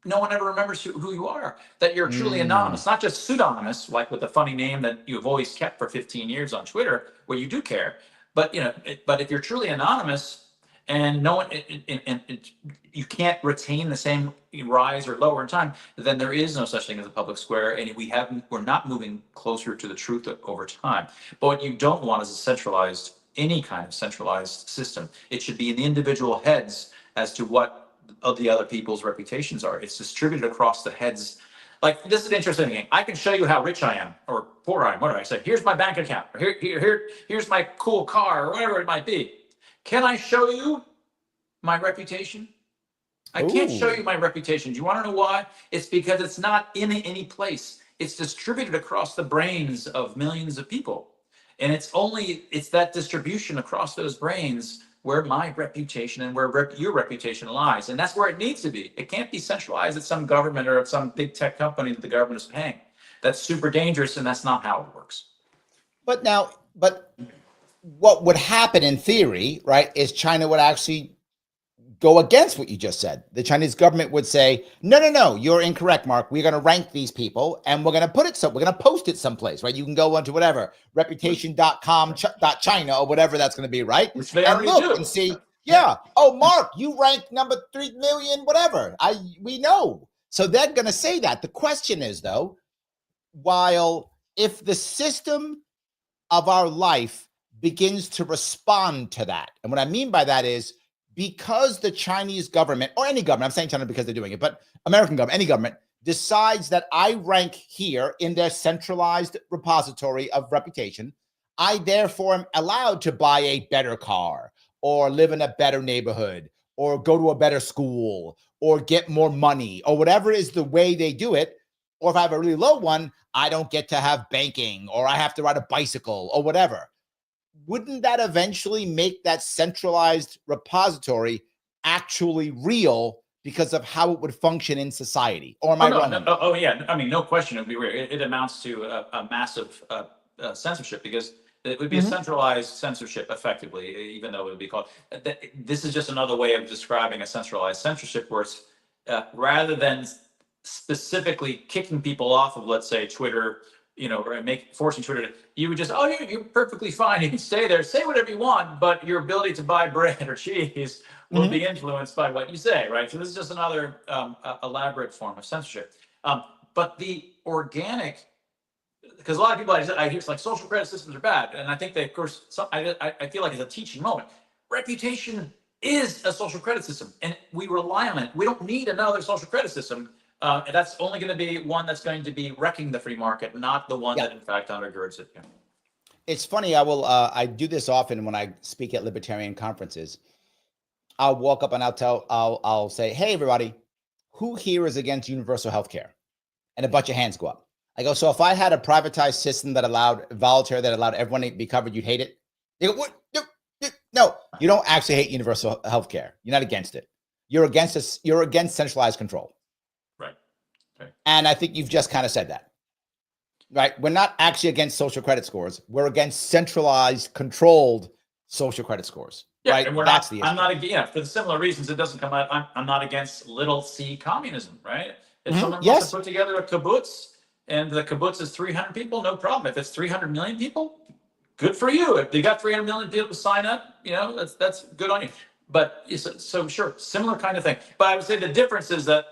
no one ever remembers who you are, that you're truly anonymous, not just pseudonymous, like with the funny name that you've always kept for 15 years on Twitter, where you do care. But but if you're truly anonymous and no one, you can't retain the same rise or lower in time, then there is no such thing as a public square, and we're not moving closer to the truth over time. But what you don't want is any kind of centralized system. It should be in the individual heads as to what of the other people's reputations are. It's distributed across the heads. Like, this is an interesting thing. I can show you how rich I am or poor I am. What do I say? Here's my bank account. Or here's my cool car, or whatever it might be. Can I show you my reputation? I can't show you my reputation. Do you want to know why? It's because it's not in any place. It's distributed across the brains of millions of people. And it's that distribution across those brains where my reputation and where your reputation lies. And that's where it needs to be. It can't be centralized at some government or at some big tech company that the government is paying. That's super dangerous, and that's not how it works. But what would happen in theory, right, is China would actually go against what you just said. The Chinese government would say, no, you're incorrect, Mark. We're going to rank these people, and we're going to we're going to post it someplace, right? You can go onto whatever, reputation.com.china or whatever that's going to be, right? Which they and already look do. And see, oh, Mark, you ranked number 3 million, whatever. We know. So they're going to say that. The question is, though, if the system of our life begins to respond to that, and what I mean by that is, because the Chinese government, or any government, I'm saying China because they're doing it, but American government, any government, decides that I rank here in their centralized repository of reputation, I therefore am allowed to buy a better car, or live in a better neighborhood, or go to a better school, or get more money, or whatever is the way they do it. Or if I have a really low one, I don't get to have banking, or I have to ride a bicycle, or whatever. Wouldn't that eventually make that centralized repository actually real because of how it would function in society? Or am I wrong? Oh, yeah. I mean, no question. It would be real. It amounts to a massive censorship, because it would be a centralized censorship, effectively, even though it would be called. This is just another way of describing a centralized censorship, where it's rather than specifically kicking people off of, let's say, Twitter, or forcing Twitter to, you would just, you're perfectly fine. You can stay there, say whatever you want, but your ability to buy bread or cheese will be influenced by what you say, right? So this is just another elaborate form of censorship. But the organic, because a lot of people I hear it's like social credit systems are bad, and I think they, of course, I feel like it's a teaching moment. Reputation is a social credit system, and we rely on it. We don't need another social credit system. And that's only going to be one that's going to be wrecking the free market, not the one that in fact undergirds it. It's funny. I do this often when I speak at libertarian conferences. I'll walk up and I'll say, hey, everybody, who here is against universal health care? And a bunch of hands go up. I go, so if I had a privatized system that allowed voluntary, that allowed everyone to be covered, you'd hate it? They go, what? No, you don't actually hate universal health care. You're not against it. You're against this. You're against centralized control. Right. And I think you've just kind of said that. Right. We're not actually against social credit scores. We're against centralized, controlled social credit scores. Yeah, right. And we're That's not, the I'm issue. not, yeah, for the similar reasons, it doesn't come out. I'm not against little c communism, right? If someone wants to put together a kibbutz and the kibbutz is 300 people, no problem. If it's 300 million people, good for you. If they got 300 million people to sign up, that's good on you. But so sure, similar kind of thing. But I would say the difference is that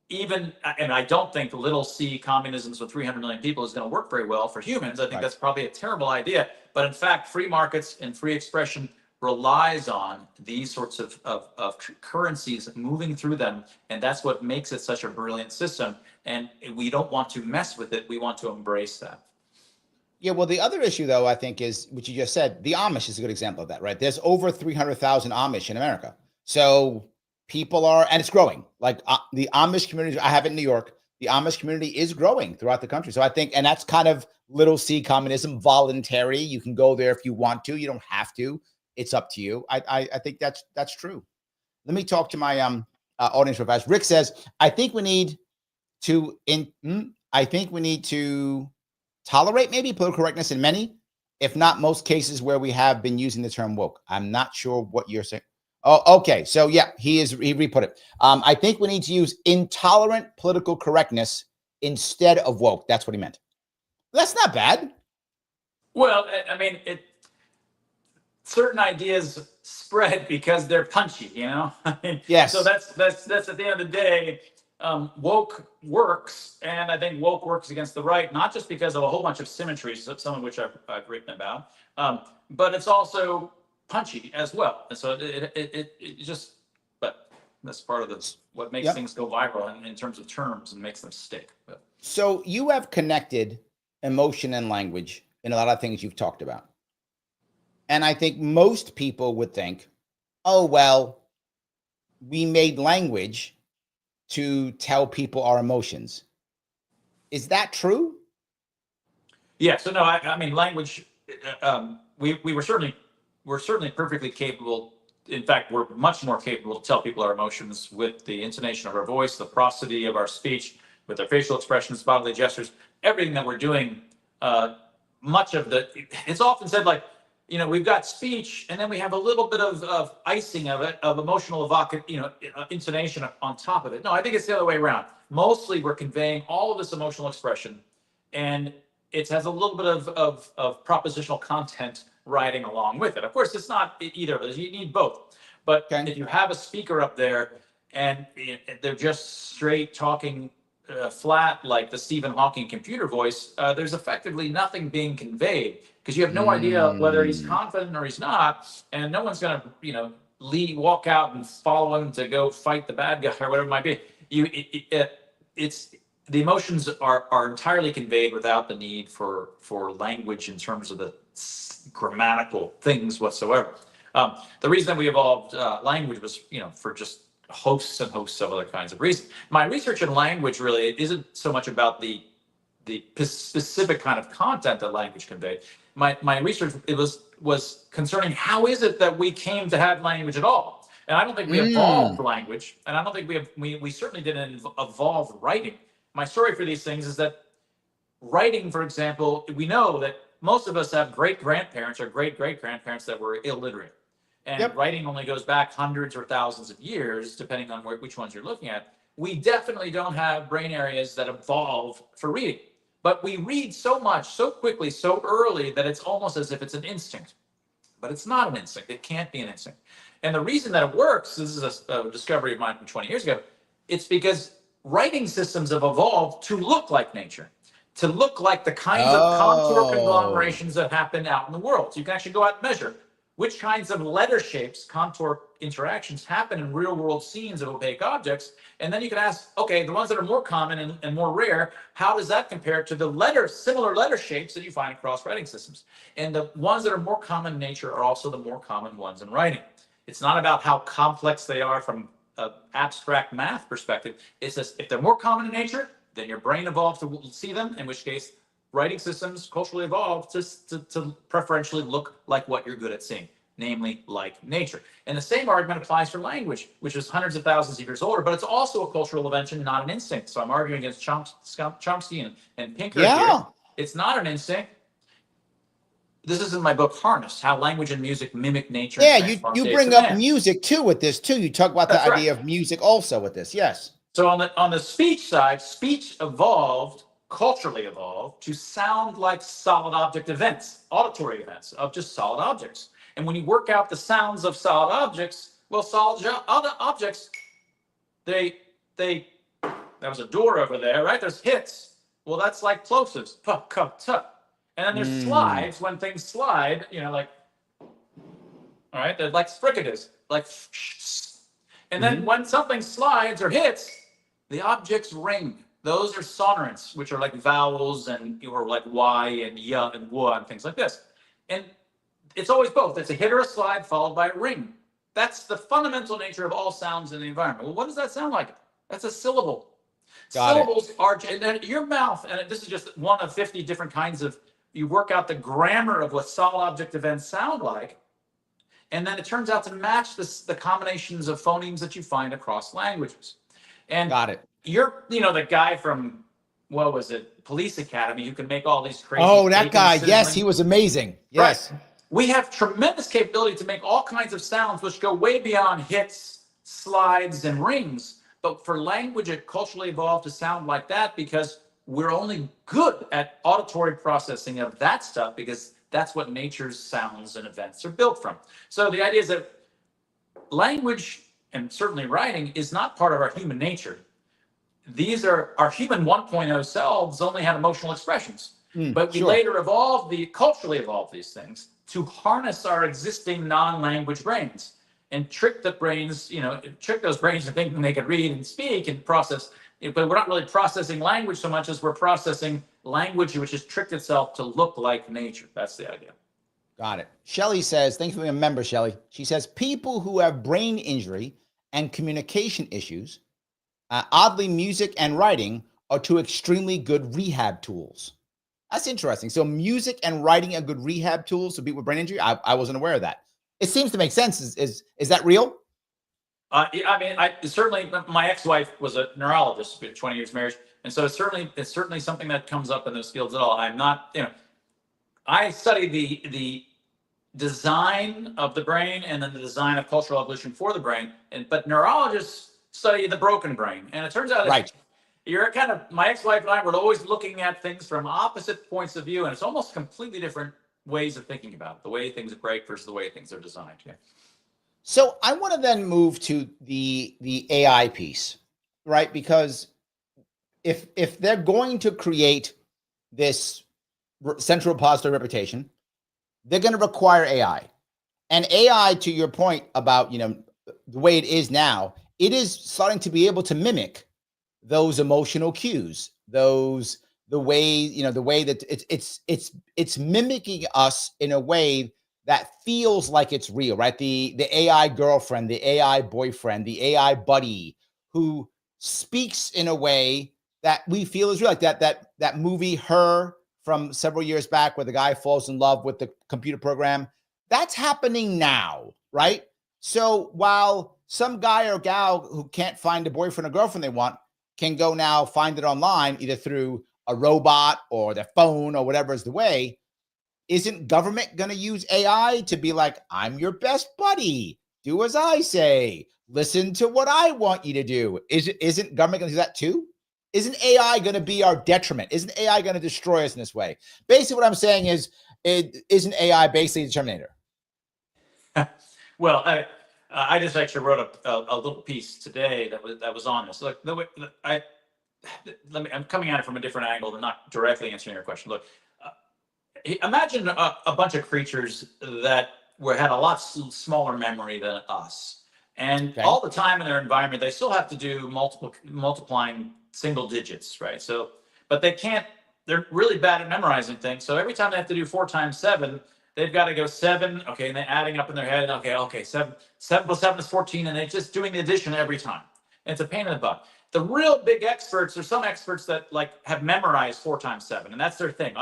even, and I don't think little c communisms with 300 million people is going to work very well for humans. I think that's probably a terrible idea. But in fact, free markets and free expression relies on these sorts of currencies moving through them. And that's what makes it such a brilliant system. And we don't want to mess with it. We want to embrace that. Yeah, well, the other issue, though, I think is what you just said. The Amish is a good example of that, right? There's over 300,000 Amish in America. So people are, and it's growing. Like the Amish community, I have it in New York. The Amish community is growing throughout the country. So I think, and that's kind of little c communism, voluntary. You can go there if you want to. You don't have to. It's up to you. I think that's true. Let me talk to my audience real fast. Rick says, I think we need to tolerate maybe political correctness in many, if not most cases where we have been using the term woke. I'm not sure what you're saying. Oh, okay. So yeah, he re-put it. I think we need to use intolerant political correctness instead of woke. That's what he meant. That's not bad. Well, I mean, certain ideas spread because they're punchy, I mean, yes. So that's at the end of the day. Woke works, and I think woke works against the right, not just because of a whole bunch of symmetries, some of which I've written about, but it's also punchy as well. And so it just, but that's part of what makes things go viral in terms of terms and makes them stick. But. So you have connected emotion and language in a lot of things you've talked about. And I think most people would think, oh, well, we made language to tell people our emotions. Is that true? Yeah. So no, I mean, language. We're certainly perfectly capable. In fact, we're much more capable to tell people our emotions with the intonation of our voice, the prosody of our speech, with our facial expressions, bodily gestures, everything that we're doing. Much of it's often said like, we've got speech, and then we have a little bit of icing of it, of emotional intonation on top of it. No, I think it's the other way around. Mostly, we're conveying all of this emotional expression, and it has a little bit of propositional content riding along with it. Of course, it's not either of those. You need both. But if you have a speaker up there and they're just straight talking flat like the Stephen Hawking computer voice, there's effectively nothing being conveyed because you have no idea whether he's confident or he's not, and no one's going to walk out and follow him to go fight the bad guy or whatever it might be. It's the emotions are entirely conveyed without the need for language in terms of the grammatical things whatsoever. The reason that we evolved language was for just hosts and hosts of other kinds of reasons. My research in language really isn't so much about the specific kind of content that language conveyed. My research was concerning how is it that we came to have language at all. And I don't think we evolved language, and I don't think we certainly didn't evolve writing. My story for these things is that writing, for example, we know that most of us have great-grandparents or great-great-grandparents that were illiterate. And writing only goes back hundreds or thousands of years, depending on which ones you're looking at. We definitely don't have brain areas that evolve for reading. But we read so much, so quickly, so early that it's almost as if it's an instinct. But it's not an instinct. It can't be an instinct. And the reason that it works, this is a discovery of mine from 20 years ago, it's because writing systems have evolved to look like nature, to look like the kinds of contour conglomerations that happen out in the world. So you can actually go out and measure which kinds of letter shapes, contour interactions happen in real world scenes of opaque objects. And then you can ask, okay, the ones that are more common and more rare, how does that compare to the similar letter shapes that you find across writing systems? And the ones that are more common in nature are also the more common ones in writing. It's not about how complex they are from an abstract math perspective. It's just, if they're more common in nature, then your brain evolved to see them, in which case writing systems culturally evolved to preferentially look like what you're good at seeing, namely like nature. And the same argument applies for language, which is hundreds of thousands of years older, but it's also a cultural invention, not an instinct. So I'm arguing against Chomsky and Pinker here. It's not an instinct. This is in my book, Harness, How Language and Music Mimic Nature. Yeah, you bring up music too with this too. You talk about the idea of music also with this, yes. So on the speech side, speech evolved, culturally evolved, to sound like solid object events, auditory events of just solid objects. And when you work out the sounds of solid objects, well, solid objects, that was a door over there, right? There's hits. Well, that's like plosives, puh, cuh, tuh. And then there's slides, when things slide, like, all right, they're like fricatives, like, and then when something slides or hits, the objects ring. Those are sonorants, which are like vowels or like Y and Y and W and things like this. And it's always both. It's a hit or a slide followed by a ring. That's the fundamental nature of all sounds in the environment. Well, what does that sound like? That's a syllable. Syllables are, and then your mouth, and this is just one of 50 different kinds of, you work out the grammar of what solid object events sound like, and then it turns out to match the combinations of phonemes that you find across languages. And you're, the guy from, what was it, Police Academy, who can make all these crazy. Oh, that guy. Yes, he was amazing. Yes. Right. We have tremendous capability to make all kinds of sounds which go way beyond hits, slides, and rings. But for language, it culturally evolved to sound like that because we're only good at auditory processing of that stuff because that's what nature's sounds and events are built from. So the idea is that language, and certainly writing, is not part of our human nature. These are our human 1.0 selves only had emotional expressions. But we later culturally evolved these things to harness our existing non-language brains and trick the brains, trick those brains into thinking they could read and speak and process. But we're not really processing language so much as we're processing language which has tricked itself to look like nature. That's the idea. Got it. Shelley says, thanks for being a member, Shelley. She says, people who have brain injury and communication issues, oddly, music and writing are two extremely good rehab tools. That's interesting. So music and writing are good rehab tools for people with brain injury? I wasn't aware of that. It seems to make sense. Is that real? Certainly, my ex-wife was a neurologist, 20 years marriage, and so it's certainly something that comes up in those fields at all. I'm not, I study the design of the brain and then the design of cultural evolution for the brain, but neurologists study the broken brain, and it turns out that you're my ex-wife and I were always looking at things from opposite points of view, and it's almost completely different ways of thinking about it, the way things break versus the way things are designed. Yeah. So I want to then move to the AI piece, right? Because if they're going to create this central repository reputation, they're going to require AI. And AI, to your point about, the way it is now, it is starting to be able to mimic those emotional cues, the way that it's mimicking us in a way that feels like it's real, right? The AI girlfriend, the AI boyfriend, the AI buddy who speaks in a way that we feel is real, like that movie Her from several years back where the guy falls in love with the computer program. That's happening now, right? So while some guy or gal who can't find a boyfriend or girlfriend they want can go now find it online, either through a robot or their phone or whatever is the way, isn't government going to use AI to be like, I'm your best buddy. Do as I say. Listen to what I want you to do. Isn't government going to do that too? Isn't AI going to be our detriment? Isn't AI going to destroy us in this way? Basically, what I'm saying is, isn't AI basically the Terminator? Well, I just actually wrote a little piece today that was on this. Look, I'm coming at it from a different angle than not directly answering your question. Look, imagine a bunch of creatures that had a lot smaller memory than us, and all the time in their environment, they still have to do multiplying single digits, right? So, but they can't. They're really bad at memorizing things. So every time they have to do 4 times 7, they've got to go 7. Okay, and then adding up in their head. Okay, 7 plus 7 is 14, and they're just doing the addition every time. And it's a pain in the butt. The real big experts are some experts that like have memorized 4 times 7, and that's their thing.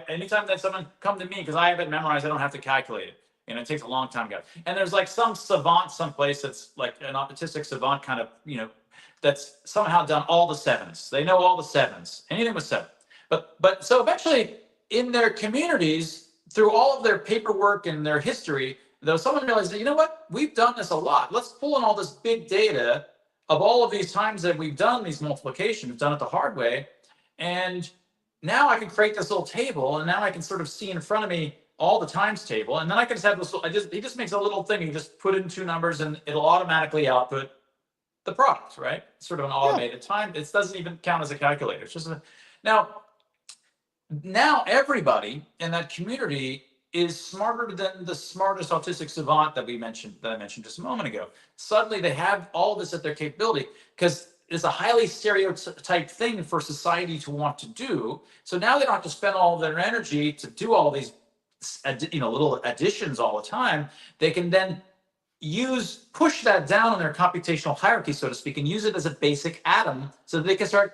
Anytime that someone come to me because I have it memorized, I don't have to calculate it. It takes a long time, guys. And there's like some savant someplace that's like an autistic savant kind of, that's somehow done all the 7s. They know all the 7s, anything with 7. But so eventually in their communities, through all of their paperwork and their history, though someone realized that, you know what, we've done this a lot. Let's pull in all this big data of all of these times that we've done these multiplications, done it the hard way. And now I can create this little table, and now I can sort of see in front of me all the times table. And then I can just have this, he just makes a little thing. You just put in 2 numbers and it'll automatically output the product, right? It's sort of an automated time. It doesn't even count as a calculator. It's just now everybody in that community is smarter than the smartest autistic savant that I mentioned just a moment ago. Suddenly they have all this at their capability because it's a highly stereotyped thing for society to want to do. So now they don't have to spend all of their energy to do all these little additions all the time. They can then push that down in their computational hierarchy, so to speak, and use it as a basic atom so that they can start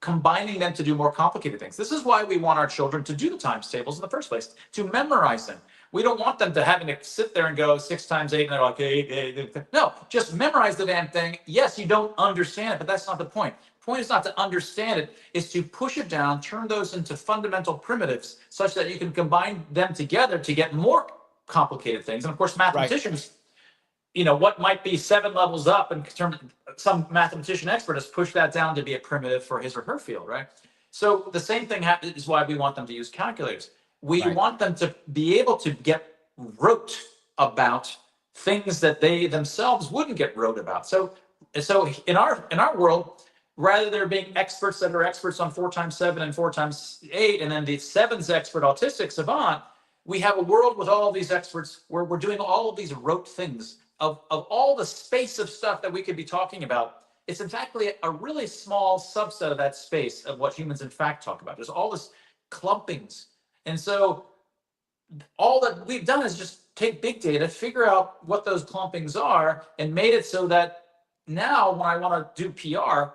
combining them to do more complicated things. This is why we want our children to do the times tables in the first place, to memorize them. We don't want them to having to sit there and go 6 times 8 and they're like, 8. No, just memorize the damn thing. Yes, you don't understand it, but that's not the point. The point is not to understand it, it's to push it down, turn those into fundamental primitives such that you can combine them together to get more complicated things. And of course, mathematicians, what might be 7 levels up, and some mathematician expert has pushed that down to be a primitive for his or her field, right? So the same thing is why we want them to use calculators. We want them to be able to get rote about things that they themselves wouldn't get rote about. So in our world, rather there being experts that are experts on 4 times 7 and 4 times 8, and then the 7's expert autistic savant, we have a world with all of these experts where we're doing all of these rote things. Of all the space of stuff that we could be talking about, it's in fact a really small subset of that space of what humans in fact talk about. There's all this clumpings. And so all that we've done is just take big data, figure out what those clumpings are, and made it so that now when I want to do PR,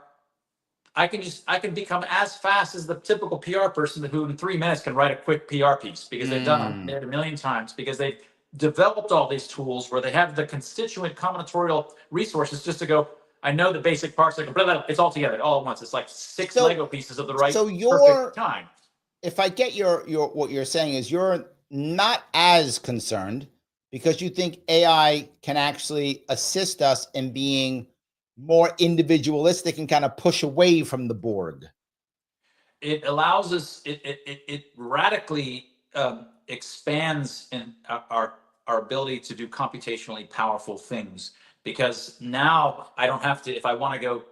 I can become as fast as the typical PR person who in 3 minutes can write a quick PR piece because they've done it a million times, because they've developed all these tools where they have the constituent combinatorial resources just to go, I know the basic parts, like blah, blah, it's all together all at once. It's like 6 Lego pieces of the right perfect time. If I get your what you're saying is you're not as concerned because you think AI can actually assist us in being more individualistic and kind of push away from the Borg. It allows us, it radically expands in our ability to do computationally powerful things, because now I don't have to, if I want to go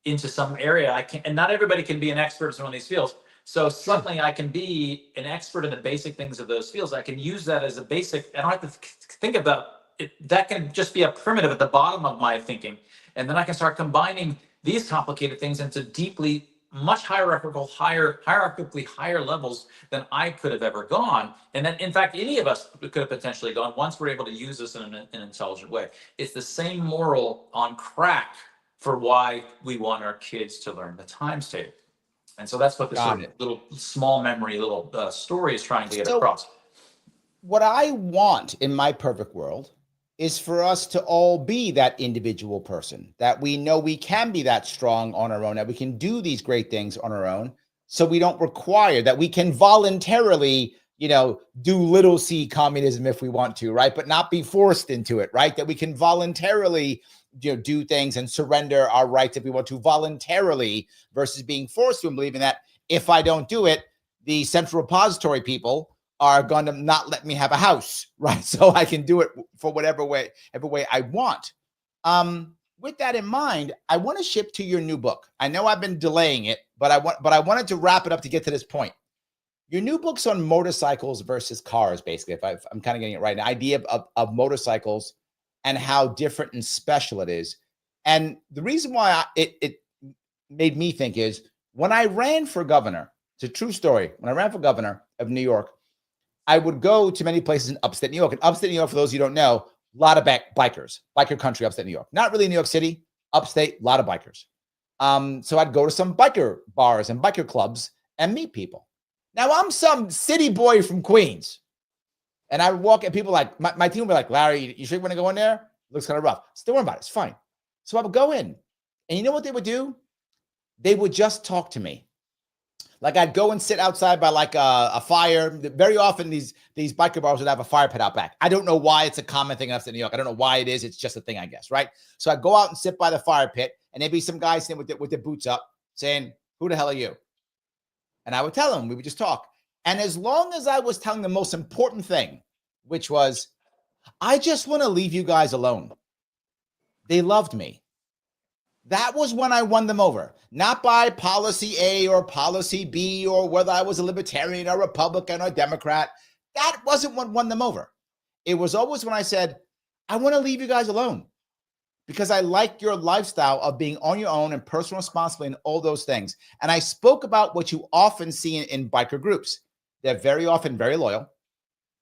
into some area, I can, and not everybody can be an expert in one of these fields. So suddenly I can be an expert in the basic things of those fields. I can use that as a basic, I don't have to think about it. That can just be a primitive at the bottom of my thinking. And then I can start combining these complicated things into deeply much hierarchically higher levels than I could have ever gone. And then, in fact, any of us could have potentially gone once we're able to use this in an intelligent way. It's the same moral on crack for why we want our kids to learn the times table. And so that's what this sort of little small memory, little story is trying to get across. What I want in my perfect world is for us to all be that individual person, that we know we can be that strong on our own, that we can do these great things on our own. So we don't require that, we can voluntarily, do little c communism if we want to, right? But not be forced into it, right? That we can voluntarily, do things and surrender our rights if we want to voluntarily, versus being forced to, and believing that if I don't do it, the central repository people are going to not let me have a house, right? So I can do it for whatever way I want. With that in mind, I want to shift to your new book. I know I've been delaying it, but I wanted to wrap it up to get to this point. Your new book's on motorcycles versus cars, basically, if I'm kind of getting it right. An idea of motorcycles and how different and special it is. And the reason why it made me think is when I ran for governor, it's a true story. When I ran for governor of New York, I would go to many places in upstate New York. And upstate New York, for those of you who don't know, a lot of biker country, upstate New York. Not really New York City, upstate, a lot of bikers. So I'd go to some biker bars and biker clubs and meet people. Now I'm some city boy from Queens. And I would walk and people like, my team would be like, Larry, you sure you want to go in there? Looks kind of rough. So don't worry about it. It's fine. So I would go in. And you know what they would do? They would just talk to me. Like I'd go and sit outside by like a fire. Very often these biker bars would have a fire pit out back. I don't know why it's a common thing in New York. I don't know why it is. It's just a thing, I guess, right? So I'd go out and sit by the fire pit, and there'd be some guys sitting with their boots up saying, who the hell are you? And I would tell them, we would just talk. And as long as I was telling the most important thing, which was, I just want to leave you guys alone, they loved me. That was when I won them over, not by policy A or policy B or whether I was a libertarian or Republican or Democrat. That wasn't what won them over. It was always when I said, I want to leave you guys alone because I like your lifestyle of being on your own and personal responsibility and all those things. And I spoke about what you often see in biker groups. They're very often very loyal.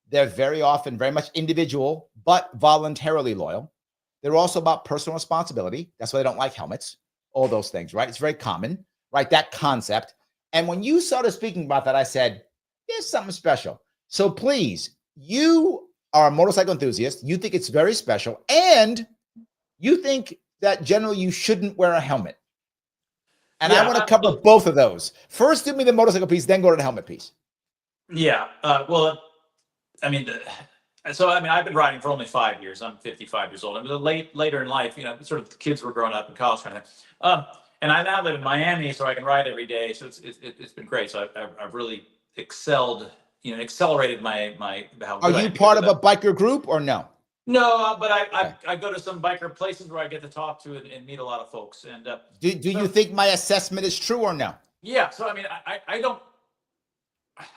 They're very often very much individual, but voluntarily loyal. They're also about personal responsibility. That's why they don't like helmets, all those things, right? It's very common, right? That concept. And when you started speaking about that, I said, there's something special. So please, you are a motorcycle enthusiast. You think it's very special. And you think that generally you shouldn't wear a helmet. And I want to cover both of those. First, do me the motorcycle piece, then go to the helmet piece. Yeah. Well, I mean, I've been riding for only 5 years. I'm 55 years old. I mean, later in life, sort of the kids were growing up in college kind of thing. And I now live in Miami, so I can ride every day. So it's been great. So I've really excelled, accelerated my how. Are you part of a biker group or no? No, but I go to some biker places where I get to talk to and meet a lot of folks. And do you think my assessment is true or no? Yeah. So I mean,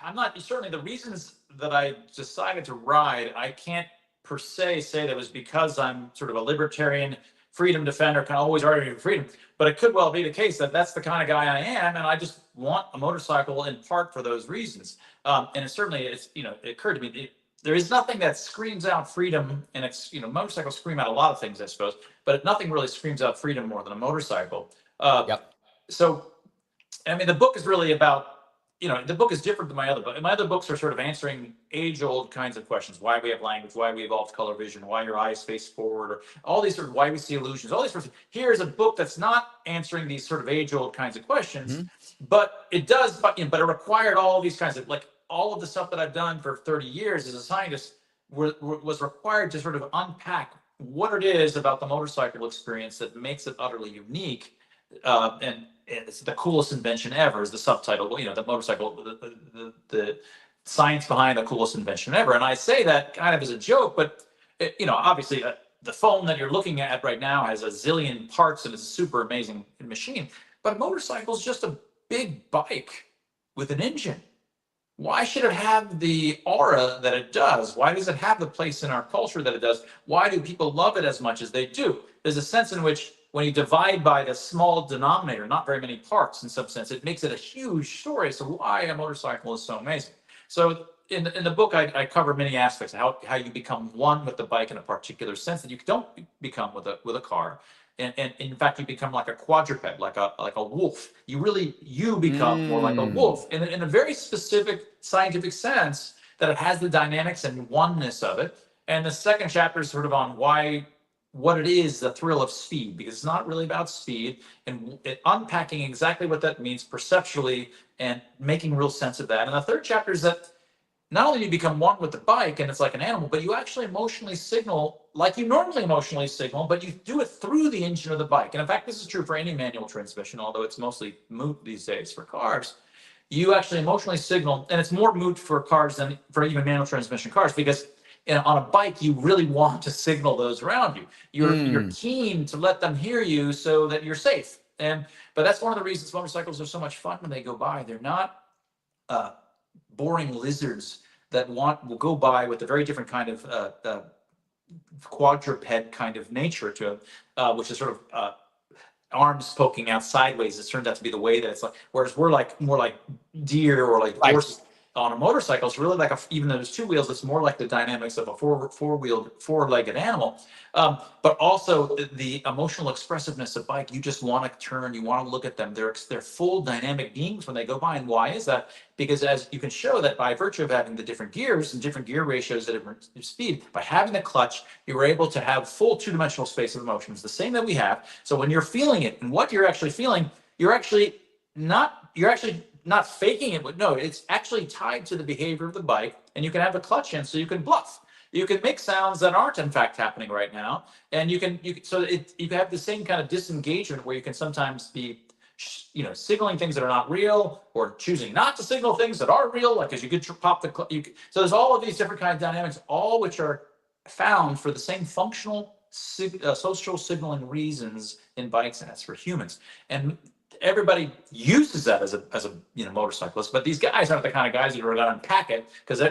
I'm not certainly the reasons that I decided to ride. I can't per se say that it was because I'm sort of a libertarian freedom defender, kind of always arguing for freedom. But it could well be the case that that's the kind of guy I am, and I just want a motorcycle in part for those reasons. And it occurred to me there is nothing that screams out freedom, and motorcycles scream out a lot of things, I suppose, but nothing really screams out freedom more than a motorcycle. Yep. So, I mean, the book is really about. The book is different than my other book. My other books are sort of answering age-old kinds of questions: why we have language, why we evolved color vision, why your eyes face forward, or all these sort of why we see illusions, all these sorts of. Here's a book that's not answering these sort of age-old kinds of questions, but it does. But it required all these kinds of, like, all of the stuff that I've done for 30 years as a scientist was required to sort of unpack what it is about the motorcycle experience that makes it utterly unique, and it's the coolest invention ever is the subtitle. The motorcycle, the science behind the coolest invention ever. And I say that kind of as a joke, but obviously the phone that you're looking at right now has a zillion parts and it's a super amazing machine. But a motorcycle is just a big bike with an engine. Why should it have the aura that it does? Why does it have the place in our culture that it does? Why do people love it as much as they do? There's a sense in which when you divide by the small denominator, not very many parts in some sense, it makes it a huge story. So why a motorcycle is so amazing. So in the book, I cover many aspects of how you become one with the bike in a particular sense that you don't become with a car. And in fact, you become like a quadruped, like a wolf. You become more like a wolf in a very specific scientific sense that it has the dynamics and oneness of it. And the second chapter is sort of on what it is, the thrill of speed, because it's not really about speed, and unpacking exactly what that means perceptually and making real sense of that. And the third chapter is that not only do you become one with the bike and it's like an animal, but you actually emotionally signal like you normally emotionally signal, but you do it through the engine of the bike. And in fact, this is true for any manual transmission, although it's mostly moot these days for cars. You actually emotionally signal, and it's more moot for cars than for even manual transmission cars, because on a bike, you really want to signal those around you. You're keen to let them hear you so that you're safe. But that's one of the reasons motorcycles are so much fun when they go by. They're not boring lizards that will go by with a very different kind of quadruped kind of nature to them, which is sort of arms poking out sideways. It turns out to be the way that it's like. Whereas we're like more like deer or like horse. On a motorcycle, it's really like even though there's two wheels, it's more like the dynamics of a four-legged animal. But also the emotional expressiveness of bike. You just want to turn, you want to look at them. They're full dynamic beings when they go by. And why is that? Because as you can show that by virtue of having the different gears and different gear ratios at different speed, by having the clutch, you were able to have full two-dimensional space of emotions, the same that we have. So when you're feeling it and what you're actually feeling, you're actually not faking it, but no, it's actually tied to the behavior of the bike, and you can have the clutch in so you can bluff. You can make sounds that aren't in fact happening right now, and you can have the same kind of disengagement where you can sometimes be, signaling things that are not real, or choosing not to signal things that are real, like as you could pop the so there's all of these different kinds of dynamics, all which are found for the same functional social signaling reasons in bikes as for humans. And everybody uses that as a motorcyclist, but these guys aren't the kind of guys that are going to unpack it, because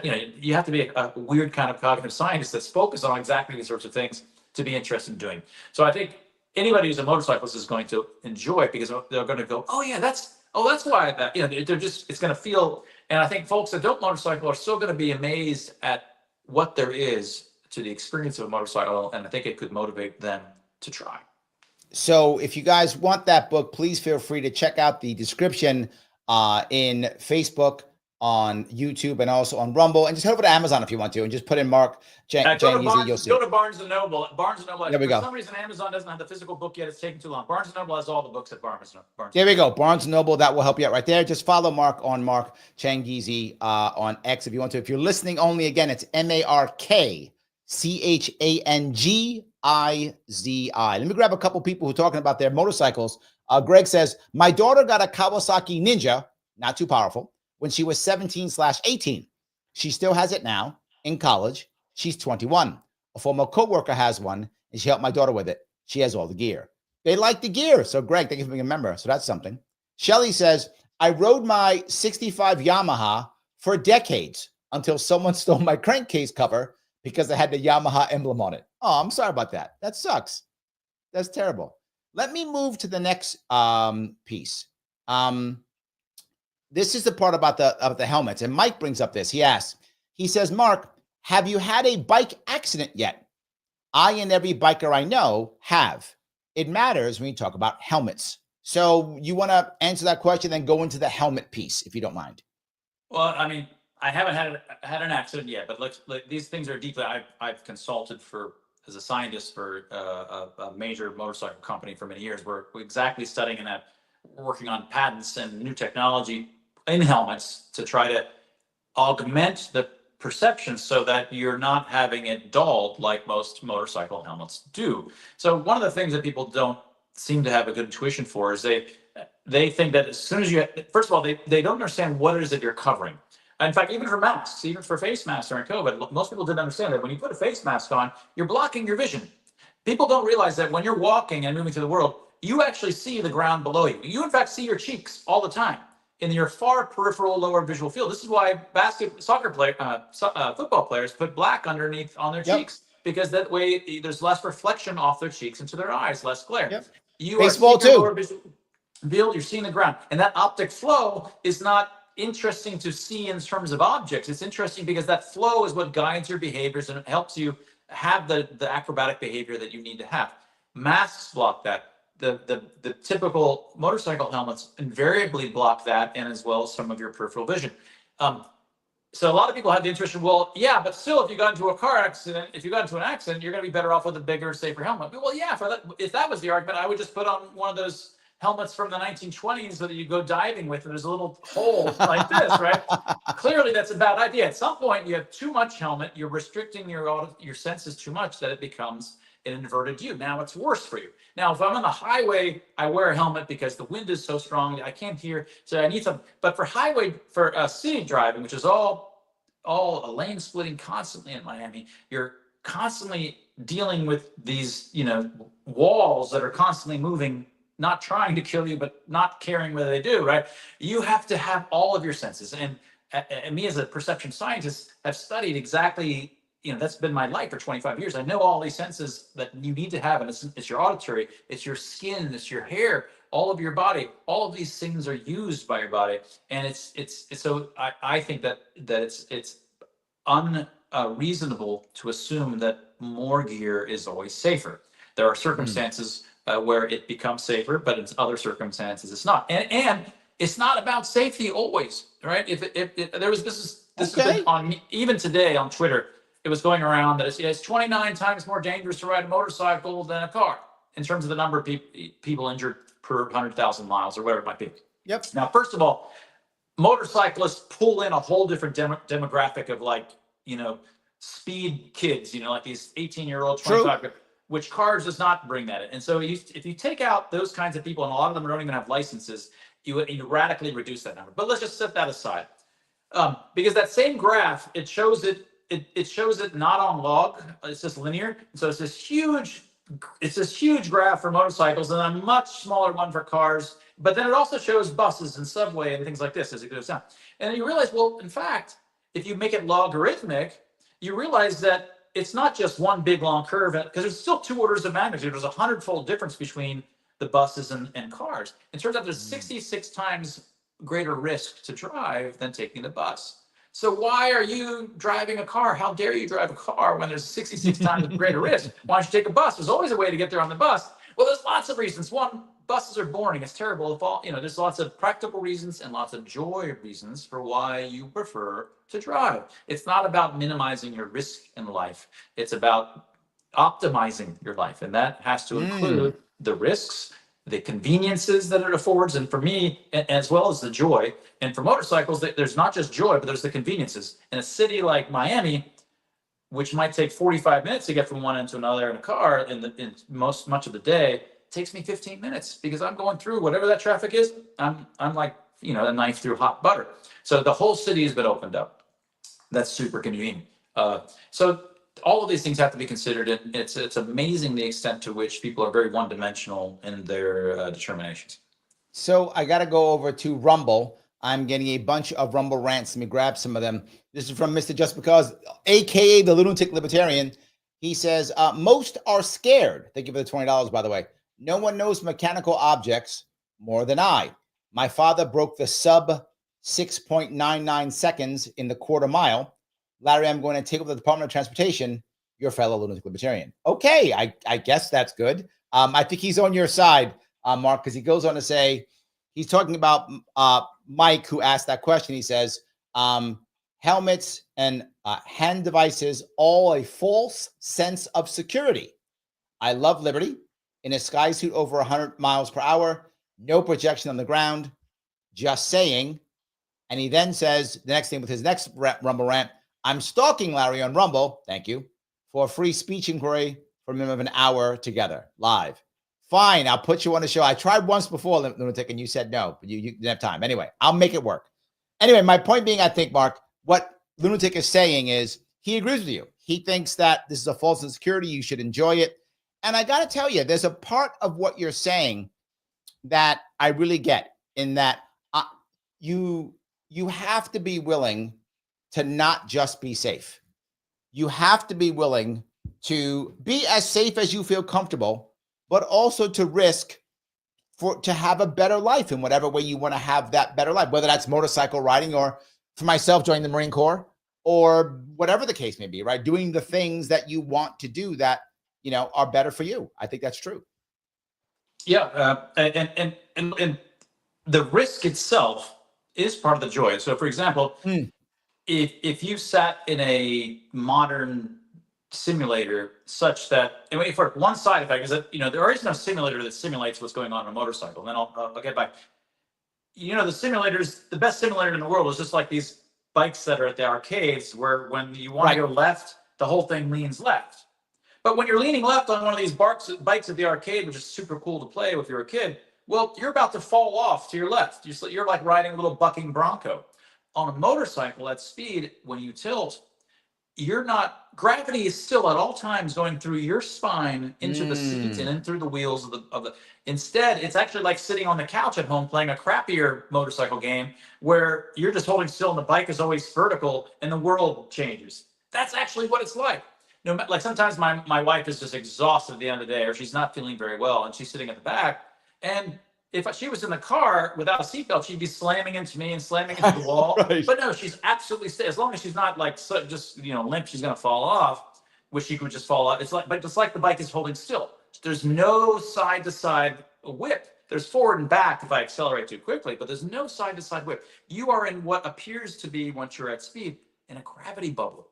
you have to be a weird kind of cognitive scientist that's focused on exactly these sorts of things to be interested in doing. So I think anybody who's a motorcyclist is going to enjoy it, because they're going to go, oh yeah, that's why that, it's going to feel. And I think folks that don't motorcycle are still going to be amazed at what there is to the experience of a motorcycle, and I think it could motivate them to try. So if you guys want that book, please feel free to check out the description in Facebook, on YouTube, and also on Rumble. And just head over to Amazon if you want to, and just put in Mark Changizi. You'll see. Go to Barnes & Noble. Barnes & Noble. There we go. For some reason, Amazon doesn't have the physical book yet. It's taking too long. Barnes & Noble has all the books at Barnes & Noble. There we go. Barnes & Noble. That will help you out right there. Just follow Mark on Mark Changizi on X if you want to. If you're listening only, again, it's MarkChangizi. Let me grab a couple people who are talking about their motorcycles. Greg says, my daughter got a Kawasaki Ninja, not too powerful, when she was 17/18. She still has it now in college. She's 21. A former coworker has one, and she helped my daughter with it. She has all the gear. They like the gear. So Greg, thank you for being a member. So that's something. Shelly says, I rode my 65 Yamaha for decades until someone stole my crankcase cover because I had the Yamaha emblem on it. Oh, I'm sorry about that. That sucks. That's terrible. Let me move to the next piece. This is the part about the helmets. And Mike brings up this. He asks, he says, Mark, have you had a bike accident yet? I and every biker I know have. It matters when you talk about helmets. So you want to answer that question, then go into the helmet piece, if you don't mind. Well, I mean, I haven't had an accident yet, but these things are deeply. I've consulted as a scientist for a major motorcycle company for many years. We're exactly studying and working on patents and new technology in helmets to try to augment the perception so that you're not having it dulled like most motorcycle helmets do. So one of the things that people don't seem to have a good intuition for is they think that as soon as first of all, they don't understand what it is that you're covering. In fact, even for masks, even for face masks during COVID, most people didn't understand that when you put a face mask on, you're blocking your vision. People don't realize that when you're walking and moving through the world, you actually see the ground below you. You, in fact, see your cheeks all the time in your far peripheral lower visual field. This is why football players put black underneath on their cheeks, because that way there's less reflection off their cheeks into their eyes, less glare. Yep. You Baseball are seeing your too. lower visual field, you're seeing the ground. And that optic flow is not interesting to see in terms of objects. It's interesting because that flow is what guides your behaviors and it helps you have the acrobatic behavior that you need to have. Masks block that. The typical motorcycle helmets invariably block that, and as well as some of your peripheral vision. So a lot of people have the intuition, well, yeah, but still, if you got into a car accident, you're going to be better off with a bigger, safer helmet. Well, yeah, if that was the argument, I would just put on one of those helmets from the 1920s that you go diving with, and there's a little hole like this, right? Clearly, that's a bad idea. At some point, you have too much helmet. You're restricting your senses too much that it becomes an inverted U. Now it's worse for you. Now, if I'm on the highway, I wear a helmet because the wind is so strong, I can't hear, so I need some. But for city driving, which is all a lane splitting constantly in Miami, you're constantly dealing with these, walls that are constantly moving, not trying to kill you, but not caring whether they do, right? You have to have all of your senses. And me as a perception scientist have studied exactly, that's been my life for 25 years. I know all these senses that you need to have, and it's your auditory, it's your skin, it's your hair, all of your body, all of these things are used by your body. And it's so I think that it's unreasonable to assume that more gear is always safer. There are circumstances where it becomes safer, but in other circumstances it's not. And it's not about safety always, right? If there was this has been on even today on Twitter, it was going around that it's 29 times more dangerous to ride a motorcycle than a car in terms of the number of people injured per 100,000 miles or whatever it might be. Yep. Now, first of all, motorcyclists pull in a whole different demographic of speed kids, like these 18-year-old, 25, which cars does not bring that in. And so if you take out those kinds of people, and a lot of them don't even have licenses, you radically reduce that number. But let's just set that aside. Because that same graph, it shows it not on log, it's just linear. So it's this huge graph for motorcycles and a much smaller one for cars. But then it also shows buses and subway and things like this as it goes down. And then you realize, well, in fact, if you make it logarithmic, you realize that it's not just one big long curve, because there's still 2 orders of magnitude. There's a 100-fold difference between the buses and cars. It turns out there's 66 times greater risk to drive than taking the bus. So why are you driving a car? How dare you drive a car when there's 66 times greater risk? Why don't you take a bus? There's always a way to get there on the bus. Well, there's lots of reasons. One, buses are boring. It's terrible. There's lots of practical reasons and lots of joy reasons for why you prefer to drive. It's not about minimizing your risk in life. It's about optimizing your life. And that has to include the risks, the conveniences that it affords, and for me, as well as the joy. And for motorcycles, there's not just joy, but there's the conveniences. In a city like Miami, which might take 45 minutes to get from one end to another in a car, in much of the day, it takes me 15 minutes because I'm going through whatever that traffic is. I'm like a knife through hot butter. So the whole city has been opened up. That's super convenient. So all of these things have to be considered, and it's amazing the extent to which people are very one-dimensional in their determinations. So I got to go over to Rumble. I'm getting a bunch of Rumble rants. Let me grab some of them. This is from Mr. Just Because, aka the lunatic libertarian. He says, most are scared. Thank you for the $20, by the way. No one knows mechanical objects more than I. My father broke the sub 6.99 seconds in the quarter mile. Larry, I'm going to take over the Department of Transportation, your fellow lunatic libertarian. Okay, I guess that's good. I think he's on your side, Mark, because he goes on to say, he's talking about Mike, who asked that question. He says, helmets and hand devices, all a false sense of security. I love liberty. In a sky suit over 100 miles per hour, no projection on the ground, just saying. And he then says, the next thing with his next Rumble rant, I'm stalking Larry on Rumble, thank you, for a free speech inquiry for a minimum of an hour together, live. Fine, I'll put you on the show. I tried once before, Lunatic, and you said no, but you didn't have time. Anyway, I'll make it work. Anyway, my point being, I think, Mark, what Lunatic is saying is he agrees with you. He thinks that this is a false insecurity. You should enjoy it. And I got to tell you, there's a part of what you're saying that I really get, in that you have to be willing to not just be safe. You have to be willing to be as safe as you feel comfortable, but also to risk to have a better life in whatever way you want to have that better life, whether that's motorcycle riding, or for myself, joining the Marine Corps, or whatever the case may be, right? Doing the things that you want to do that, are better for you. I think that's true. Yeah. And the risk itself is part of the joy. So for example, if you sat in a modern simulator such that, and for one side effect is that, there is no simulator that simulates what's going on a motorcycle. And then I'll get back. The simulators, the best simulator in the world is just like these bikes that are at the arcades, where when you want to go left, the whole thing leans left. But when you're leaning left on one of these bikes at the arcade, which is super cool to play if you're a kid, well, you're about to fall off to your left. You're like riding a little bucking bronco. On a motorcycle at speed, when you tilt, gravity is still at all times going through your spine into the seat and in through the wheels of the. Instead, it's actually like sitting on the couch at home playing a crappier motorcycle game where you're just holding still and the bike is always vertical and the world changes. That's actually what it's like. Like sometimes my wife is just exhausted at the end of the day, or she's not feeling very well, and she's sitting at the back, and if she was in the car without a seatbelt, she'd be slamming into me and slamming into the wall. Right. But no, she's absolutely safe. As long as she's not like just limp, she's gonna fall off, which she could just fall off. But it's like the bike is holding still. There's no side to side whip. There's forward and back if I accelerate too quickly, but there's no side to side whip. You are in what appears to be, once you're at speed, in a gravity bubble,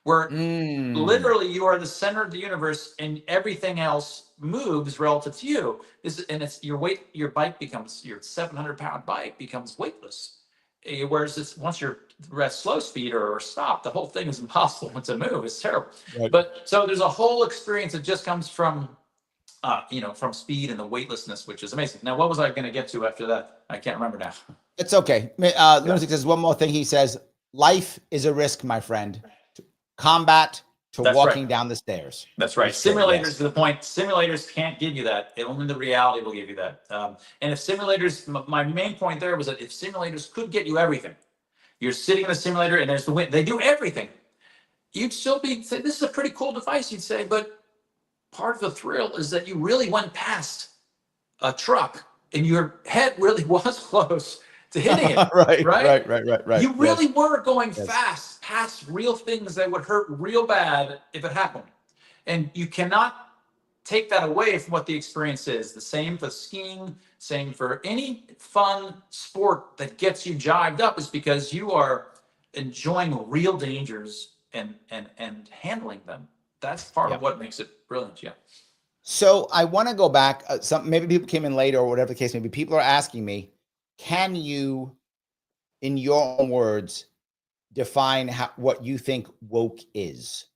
where literally you are the center of the universe and everything else moves relative to you. It's your weight, your 700-pound bike becomes weightless. Whereas once you're at slow speed or stop, the whole thing is impossible to move. It's terrible. Right. But so there's a whole experience that just comes from from speed and the weightlessness, which is amazing. Now, what was I going to get to after that? I can't remember now. It's okay. Lunatic says one more thing. He says, life is a risk, my friend. Combat to That's walking right. down the stairs. That's right. Simulators, to the point, simulators can't give you that. Only the reality will give you that. And if simulators, my main point there was that if simulators could get you everything, you're sitting in a simulator and there's the wind, they do everything. You'd still say, this is a pretty cool device, you'd say, but part of the thrill is that you really went past a truck and your head really was close to hitting it. right. You really were going fast past real things that would hurt real bad if it happened. And you cannot take that away from what the experience is. The same for skiing, same for any fun sport that gets you jived up, is because you are enjoying real dangers and handling them. That's part of what makes it brilliant. Yeah. So I want to go back. Maybe people came in late or whatever the case may be. People are asking me, can you, in your own words, define what you think woke is?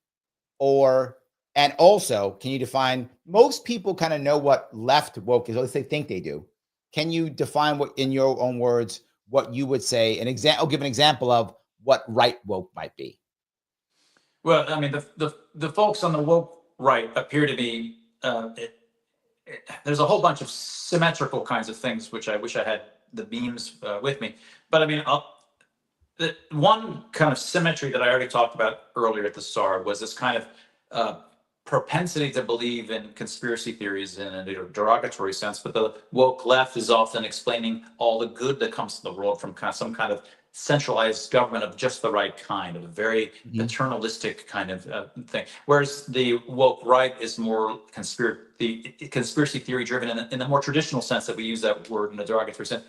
And also, can you define, most people kind of know what left woke is, or at least they think they do. Can you define what, in your own words, what you would say, give an example of what right woke might be? Well, I mean, the folks on the woke right appear to be, there's a whole bunch of symmetrical kinds of things, which I wish I had the memes with me. But I mean, the one kind of symmetry that I already talked about earlier at the start was this kind of propensity to believe in conspiracy theories in a derogatory sense. But the woke left is often explaining all the good that comes to the world from some kind of centralized government of just the right kind, of a very paternalistic kind of thing. Whereas the woke right is more conspiracy theory driven in the more traditional sense that we use that word in a derogatory sense,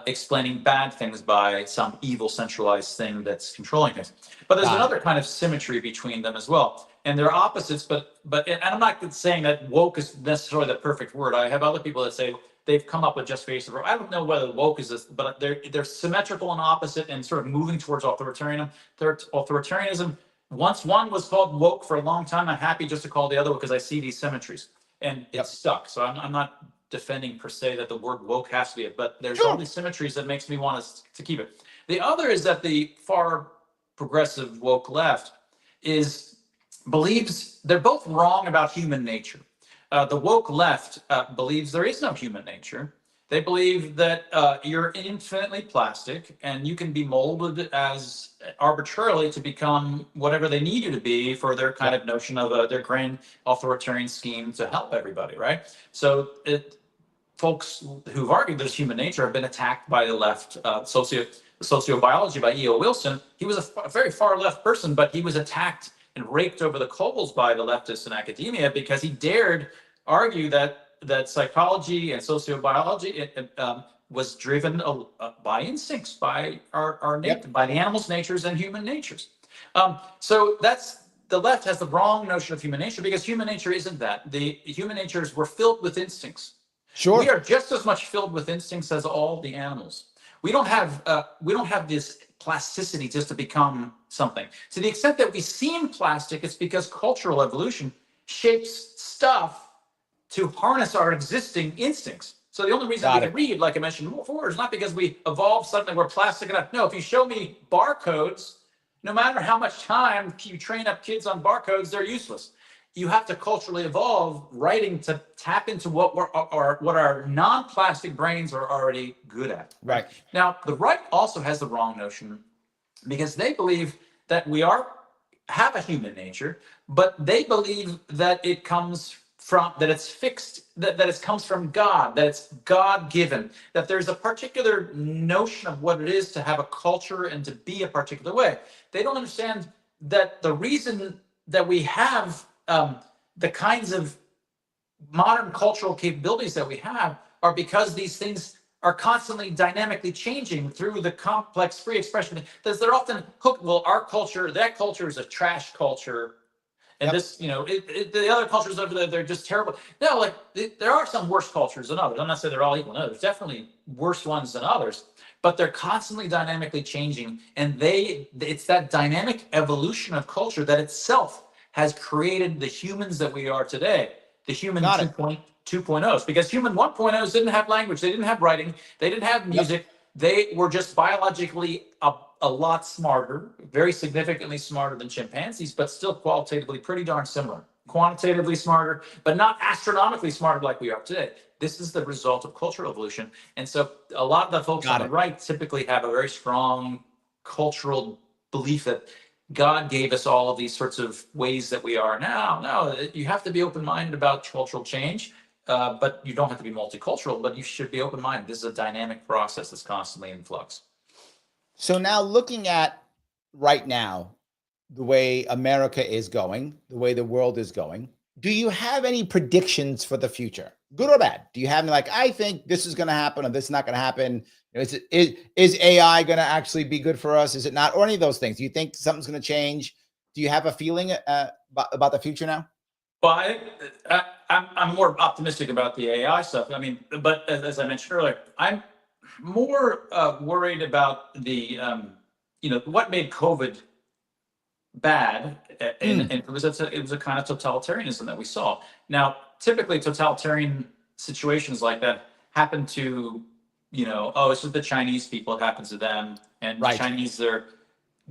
explaining bad things by some evil centralized thing that's controlling things. But there's another kind of symmetry between them as well. And they're opposites, but and I'm not saying that woke is necessarily the perfect word. I have other people that say they've come up with just face. I don't know whether woke is this, but they're symmetrical and opposite and sort of moving towards authoritarianism. Authoritarianism, once one was called woke for a long time, I'm happy just to call the other one because I see these symmetries. And it's stuck. So I'm not defending per se that the word woke has to be it, but there's all these symmetries that makes me want us to keep it. The other is that the far progressive woke left believes they're both wrong about human nature. The woke left believes there is no human nature. They believe that you're infinitely plastic and you can be molded as arbitrarily to become whatever they need you to be for their kind of notion of their grand authoritarian scheme to help everybody, right? So folks who've argued there's human nature have been attacked by the left. Sociobiology by E.O. Wilson, he was a very far left person, but he was attacked and raked over the coals by the leftists in academia because he dared argue that psychology and sociobiology was driven by instincts, by by the animals' natures and human natures. So the left has the wrong notion of human nature because human nature isn't that. The human natures were filled with instincts. Sure, we are just as much filled with instincts as all the animals. We don't have this plasticity just to become something. To the extent that we seem plastic, it's because cultural evolution shapes stuff to harness our existing instincts. So the only reason we can read, like I mentioned before, is not because we evolved suddenly, we're plastic enough. No, if you show me barcodes, no matter how much time you train up kids on barcodes, they're useless. You have to culturally evolve writing to tap into what our non-plastic brains are already good at. Right. Now, the right also has the wrong notion because they believe that we have a human nature, but they believe that it comes that it's fixed, that it comes from God, that it's God-given, that there's a particular notion of what it is to have a culture and to be a particular way. They don't understand that the reason that we have the kinds of modern cultural capabilities that we have are because these things are constantly dynamically changing through the complex free expression. Because they're often hooked. Well, our culture, that culture is a trash culture. And this, the other cultures over there, they're just terrible. No, like there are some worse cultures than others. I'm not saying they're all equal. No, there's definitely worse ones than others, but they're constantly dynamically changing. And it's that dynamic evolution of culture that itself has created the humans that we are today. The human 2.0s, because human 1.0s didn't have language, they didn't have writing, they didn't have music. They were just biologically a lot smarter, very significantly smarter than chimpanzees, but still qualitatively pretty darn similar. Quantitatively smarter, but not astronomically smarter like we are today. This is the result of cultural evolution. And so a lot of the folks on the right typically have a very strong cultural belief that God gave us all of these sorts of ways that we are now. No, you have to be open-minded about cultural change, but you don't have to be multicultural, but you should be open-minded. This is a dynamic process that's constantly in flux. So now looking at right now, the way America is going, the way the world is going, do you have any predictions for the future, good or bad? Do you have any, like, I think this is going to happen or this is not going to happen? Is AI going to actually be good for us? Is it not? Or any of those things? Do you think something's going to change? Do you have a feeling about the future now? Well, I'm more optimistic about the AI stuff. I mean, but as I mentioned earlier, I'm more worried about the, what made COVID bad, and it was a kind of totalitarianism that we saw. Now, typically, totalitarian situations like that happen to, it's just the Chinese people. It happens to them, and the Chinese, they're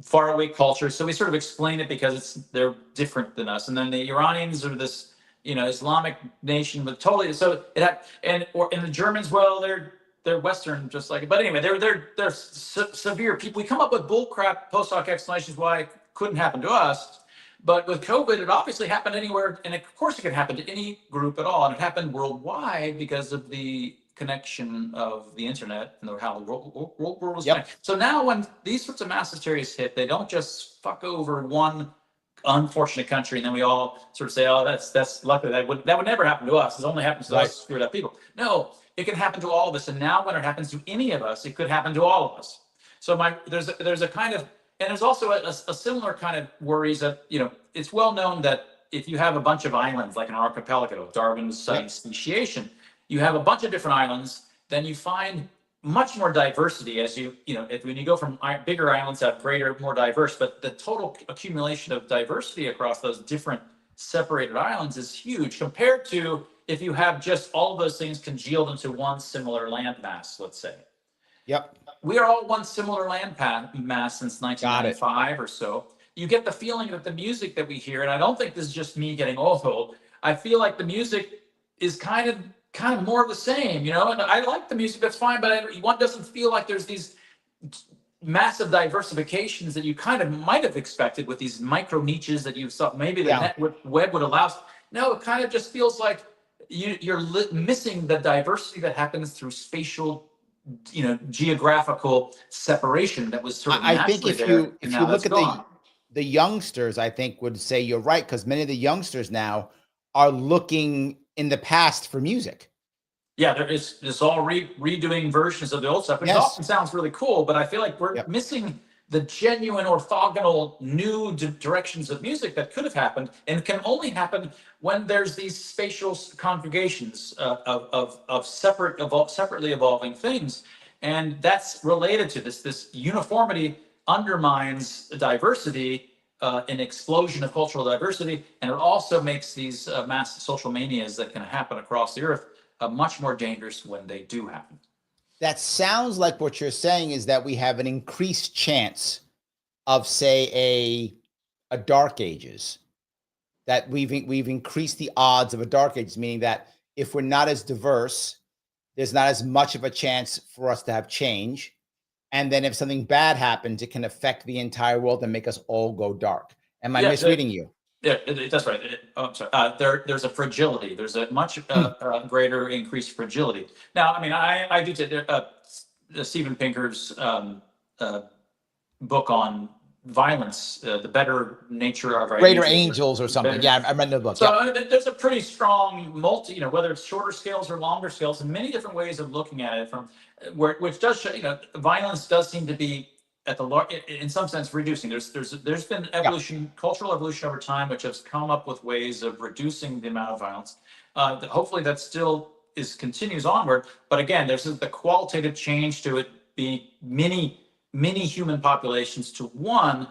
faraway culture, so we sort of explain it because they're different than us. And then the Iranians are this, Islamic nation, but totally. So and the Germans, well, they're Western, just like it. But anyway, they're severe people. We come up with bullcrap post hoc explanations why it couldn't happen to us. But with COVID, it obviously happened anywhere, and of course it could happen to any group at all, and it happened worldwide because of the connection of the internet and how the world was connected. So now when these sorts of mass hysterias hit, they don't just fuck over one unfortunate country and then we all sort of say, oh, that's lucky. That would never happen to us. It only happens to us screwed up people. No, it can happen to all of us. And now when it happens to any of us, it could happen to all of us. So there's a kind of, and there's also a similar kind of worries that, it's well known that if you have a bunch of islands, like an archipelago, Darwin's studying speciation, you have a bunch of different islands, then you find much more diversity as when you go from bigger islands have greater, more diverse, but the total accumulation of diversity across those different separated islands is huge compared to if you have just all of those things congealed into one similar landmass, let's say. Yep. We are all one similar land mass since 1995 or so. You get the feeling that the music that we hear, and I don't think this is just me getting old, I feel like the music is kind of more of the same, and I like the music, that's fine, but one doesn't feel like there's these massive diversifications that you kind of might have expected with these micro niches that you saw. Maybe the web would allow. No, it kind of just feels like you're missing the diversity that happens through spatial, geographical separation that was sort of I think if you look at the youngsters, I think would say you're right, because many of the youngsters now are looking in the past for music. Yeah, it's all redoing versions of the old stuff, which often sounds really cool, but I feel like we're missing the genuine orthogonal new directions of music that could have happened, and can only happen when there's these spatial congregations of separately evolving things. And that's related to this uniformity undermines diversity, an explosion of cultural diversity, and it also makes these mass social manias that can happen across the earth much more dangerous when they do happen. That sounds like what you're saying is that we have an increased chance of, say, a dark ages, that we've increased the odds of a dark ages, meaning that if we're not as diverse, there's not as much of a chance for us to have change. And then if something bad happens, it can affect the entire world and make us all go dark. Am I misreading you? Yeah, that's right. I'm sorry. There's a fragility. There's a much greater increased fragility. Now, I mean, I do take Steven Pinker's book on violence, the better nature of our Greater angels. Angels or something. Better, Yeah, I read the book. so Yeah. there's a pretty strong whether it's shorter scales or longer scales, and many different ways of looking at it from which does show, violence does seem to be at the in some sense reducing. There's been evolution, cultural evolution over time, which has come up with ways of reducing the amount of violence. Hopefully that still continues onward. But again, there's the qualitative change to it being many human populations to one.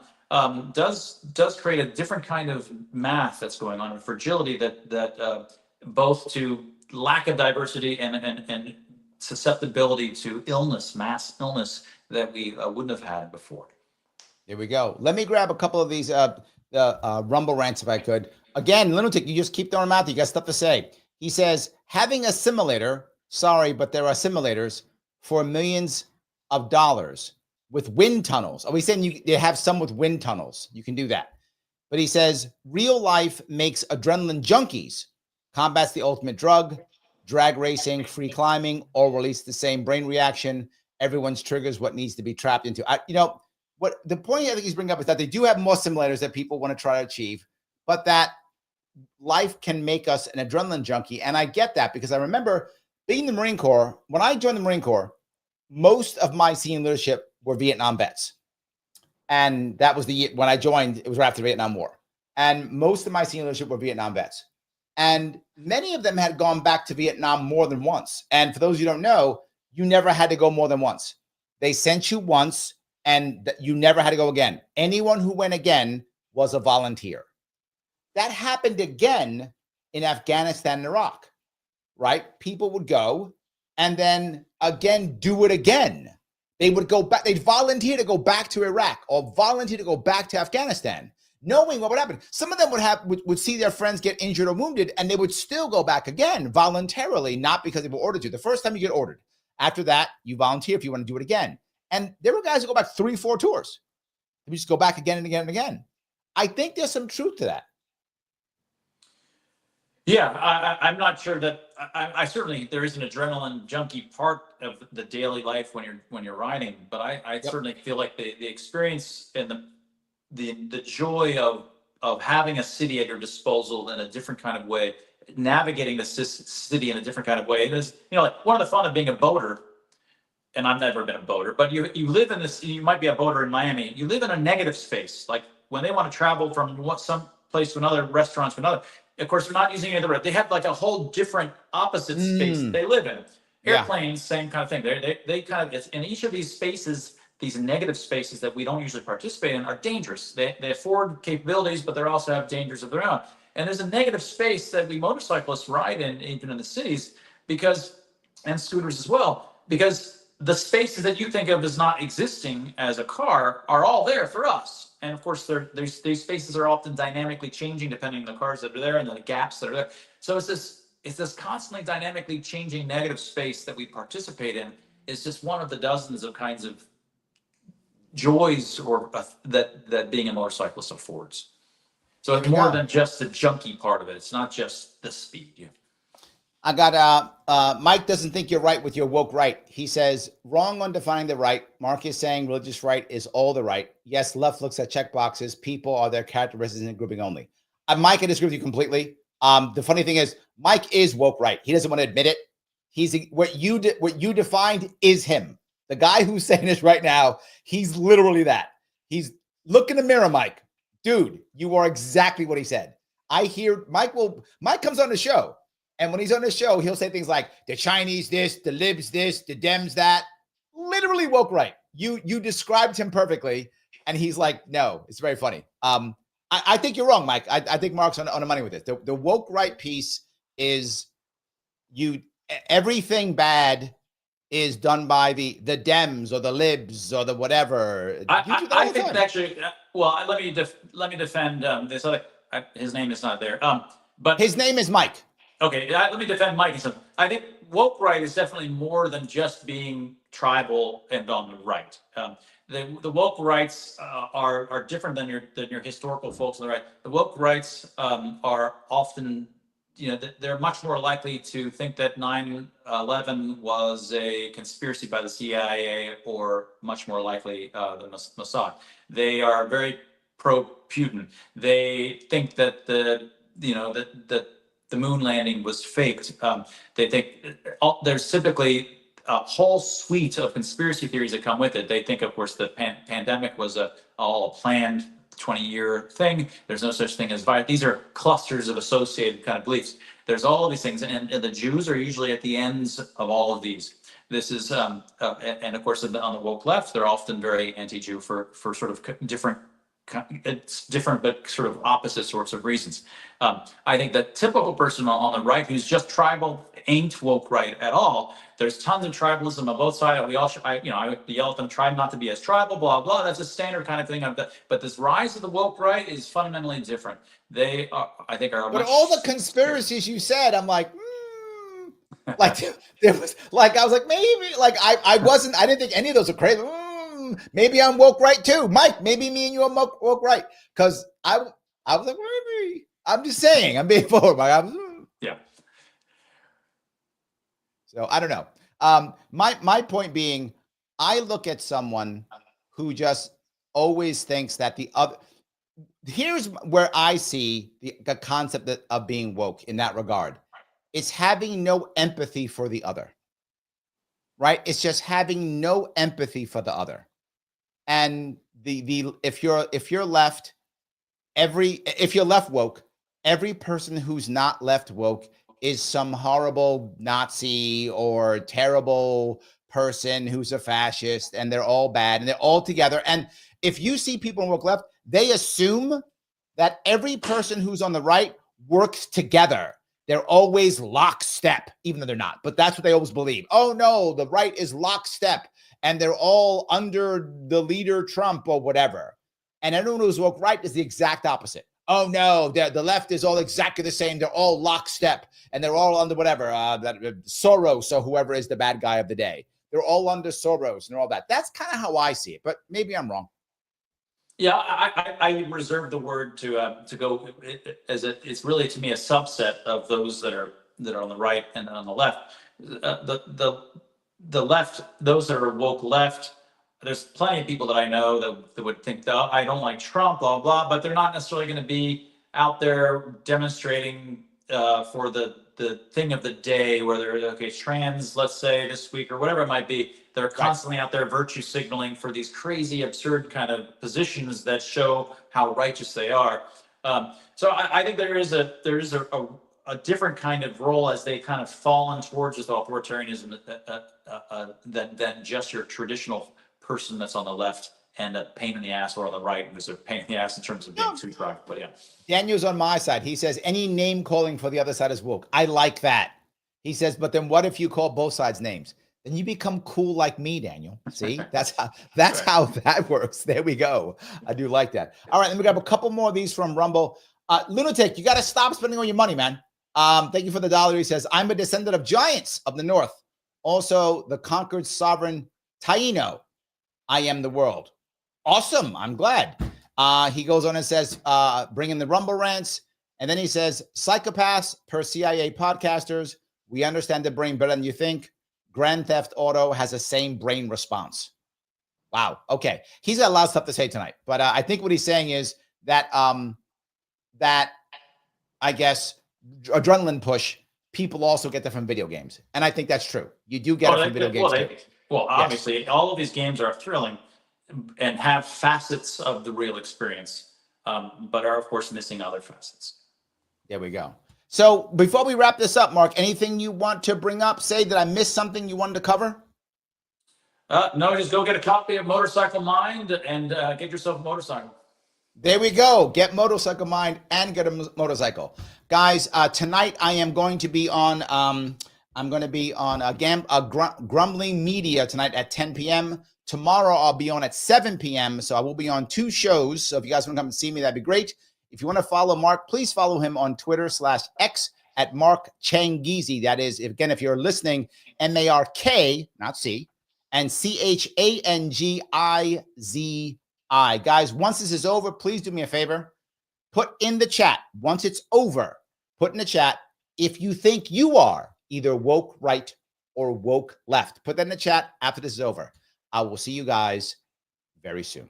Does create a different kind of math that's going on, a fragility that both to lack of diversity and susceptibility to mass illness that we wouldn't have had before. There we go. Let me grab a couple of these Rumble rants if I could. Again, Lunatic, you just keep throwing them out there. You got stuff to say. He says, having a simulator, sorry, but there are simulators for millions of dollars with wind tunnels. Are we saying they have some with wind tunnels? You can do that. But he says, real life makes adrenaline junkies, combats the ultimate drug, drag racing, free climbing, all release the same brain reaction. Everyone's triggers what needs to be trapped into. What the point I think he's bringing up is that they do have more simulators that people want to try to achieve, but that life can make us an adrenaline junkie. And I get that because I remember being in the Marine Corps. When I joined the Marine Corps, most of my senior leadership were Vietnam vets. And that was the year when I joined, it was right after the Vietnam War. And most of my senior leadership were Vietnam vets. And many of them had gone back to Vietnam more than once. And for those you don't know, you never had to go more than once. They sent you once and you never had to go again. Anyone who went again was a volunteer. That happened again in Afghanistan and Iraq, right? People would go and then again do it again. They would go back, they'd volunteer to go back to Iraq or volunteer to go back to Afghanistan, knowing what would happen. Some of them would see their friends get injured or wounded, and they would still go back again voluntarily, not because they were ordered to. The first time you get ordered. After that, you volunteer if you want to do it again. And there were guys who go back 3-4 tours. They just go back again and again and again. I think there's some truth to that. Yeah, I'm not sure that I certainly there is an adrenaline junkie part of the daily life when you're riding, but I certainly feel like the experience and the joy of having a city at your disposal in a different kind of way, navigating the city in a different kind of way. It is, like one of the fun of being a boater, and I've never been a boater, but you live in this, you might be a boater in Miami, you live in a negative space. Like when they want to travel from some place to another, restaurant to another, of course, they're not using any of the road. They have like a whole different opposite space that they live in. Airplanes, same kind of thing. They kind of, in each of these spaces, these negative spaces that we don't usually participate in are dangerous. They afford capabilities, but they also have dangers of their own. And there's a negative space that we motorcyclists ride in, even in the cities, and scooters as well, because the spaces that you think of as not existing as a car are all there for us. And of course, these spaces are often dynamically changing depending on the cars that are there and the gaps that are there. So it's this constantly dynamically changing negative space that we participate in. Is just one of the dozens of kinds of joys that being a motorcyclist affords. So it's more than just the junkie part of it. It's not just the speed. Yeah. I got Mike doesn't think you're right with your woke right. He says, wrong on defining the right. Mark is saying religious right is all the right. Yes, left looks at check boxes. People are their characteristics in grouping only. Mike, I disagree with you completely. The funny thing is, Mike is woke right. He doesn't want to admit it. What you defined is him. The guy who's saying this right now, he's literally that. He's look in the mirror, Mike. Dude, you are exactly what he said. I hear Mike comes on the show. And when he's on the show, he'll say things like the Chinese this, the libs this, the Dems that. Literally woke right. You described him perfectly. And he's like, no, it's very funny. I think you're wrong, Mike. I think Mark's on the money with it. The woke right piece is everything bad is done by the Dems or the libs or the whatever. I think actually, well, let me defend this other. His name is not there. But his name is Mike. Okay, let me defend Mike. I think woke right is definitely more than just being tribal and on the right. The woke rights are different than your historical folks on the right. The woke rights are often, they're much more likely to think that 9/11 was a conspiracy by the CIA, or much more likely the Mossad. They are very pro-Putin. They think that the moon landing was faked. They think there's typically a whole suite of conspiracy theories that come with it. They think, of course, the pandemic was all a planned 20-year thing. There's no such thing as virus. These are clusters of associated kind of beliefs. There's all of these things, and the Jews are usually at the ends of all of these. This is, and of course, on the woke left, they're often very anti-Jew for sort of different. It's different, but sort of opposite sorts of reasons. I think the typical person on the right who's just tribal ain't woke right at all. There's tons of tribalism on both sides. We all, I yell at them, try not to be as tribal, blah, blah. That's a standard kind of thing. But this rise of the woke right is fundamentally different. They are, I think, are. But all the conspiracies you said, I'm like, like there was, like I was like, maybe, like I didn't think any of those are crazy. Maybe I'm woke right too, Mike. Maybe me and you are woke right, because I was like, maybe. I'm just saying, I'm being forward. Yeah. So I don't know. My point being, I look at someone who just always thinks that the other. Here's where I see the concept of being woke in that regard. It's having no empathy for the other. Right? It's just having no empathy for the other. And if you're left woke, every person who's not left woke is some horrible Nazi or terrible person who's a fascist, and they're all bad and they're all together. And if you see people on woke left, they assume that every person who's on the right works together. They're always lockstep, even though they're not. But that's what they always believe. Oh no, the right is lockstep, and they're all under the leader Trump or whatever. And everyone who's woke right is the exact opposite. Oh no, the left is all exactly the same. They're all lockstep, and they're all under whatever, Soros or whoever is the bad guy of the day. They're all under Soros and all that. That's kind of how I see it, but maybe I'm wrong. Yeah, I reserve the word to go as it's really, to me, a subset of those that are on the right and on the left. The left, those that are woke left, there's plenty of people that I know that would think that I don't like Trump, blah, blah, but they're not necessarily going to be out there demonstrating for the thing of the day, whether it's trans, let's say this week or whatever it might be. They're constantly out there virtue signaling for these crazy, absurd kind of positions that show how righteous they are. So I think there is a different kind of role as they kind of fallen towards this authoritarianism than just your traditional person that's on the left and a pain in the ass, or on the right who's a pain in the ass in terms of being too tribal. But yeah, Daniel's on my side. He says any name calling for the other side is woke. I like that. He says, but then what if you call both sides names? Then you become cool like me, Daniel. See, that's how that works. There we go. I do like that. All right, then we got a couple more of these from Rumble. Lunatic, you got to stop spending all your money, man. Thank you for the $1. He says, I'm a descendant of giants of the north. Also, the conquered sovereign Taino. I am the world. Awesome. I'm glad. He goes on and says, bring in the Rumble rants. And then he says, psychopaths per CIA podcasters. We understand the brain better than you think. Grand Theft Auto has the same brain response. Wow. Okay. He's got a lot of stuff to say tonight, but I think what he's saying is that that I guess adrenaline push, people also get that from video games, and I think that's true. You do get it from video games. Obviously, yes. All of these games are thrilling and have facets of the real experience, but are of course missing other facets. There we go. So before we wrap this up, Mark, anything you want to bring up? Say that I missed something you wanted to cover? No, just go get a copy of Motorcycle Mind and get yourself a motorcycle. There we go. Get Motorcycle Mind and get a motorcycle. Guys, tonight I am going to be on Grumbling Media tonight at 10 p.m. Tomorrow I'll be on at 7 p.m. So I will be on 2 shows. So if you guys want to come and see me, that'd be great. If you want to follow Mark, please follow him on Twitter/X at Mark Changizi. That is, again, if you're listening, MARK, not C, and Changizi. Guys, once this is over, please do me a favor. Put in the chat, once it's over, put in the chat if you think you are either woke right or woke left. Put that in the chat after this is over. I will see you guys very soon.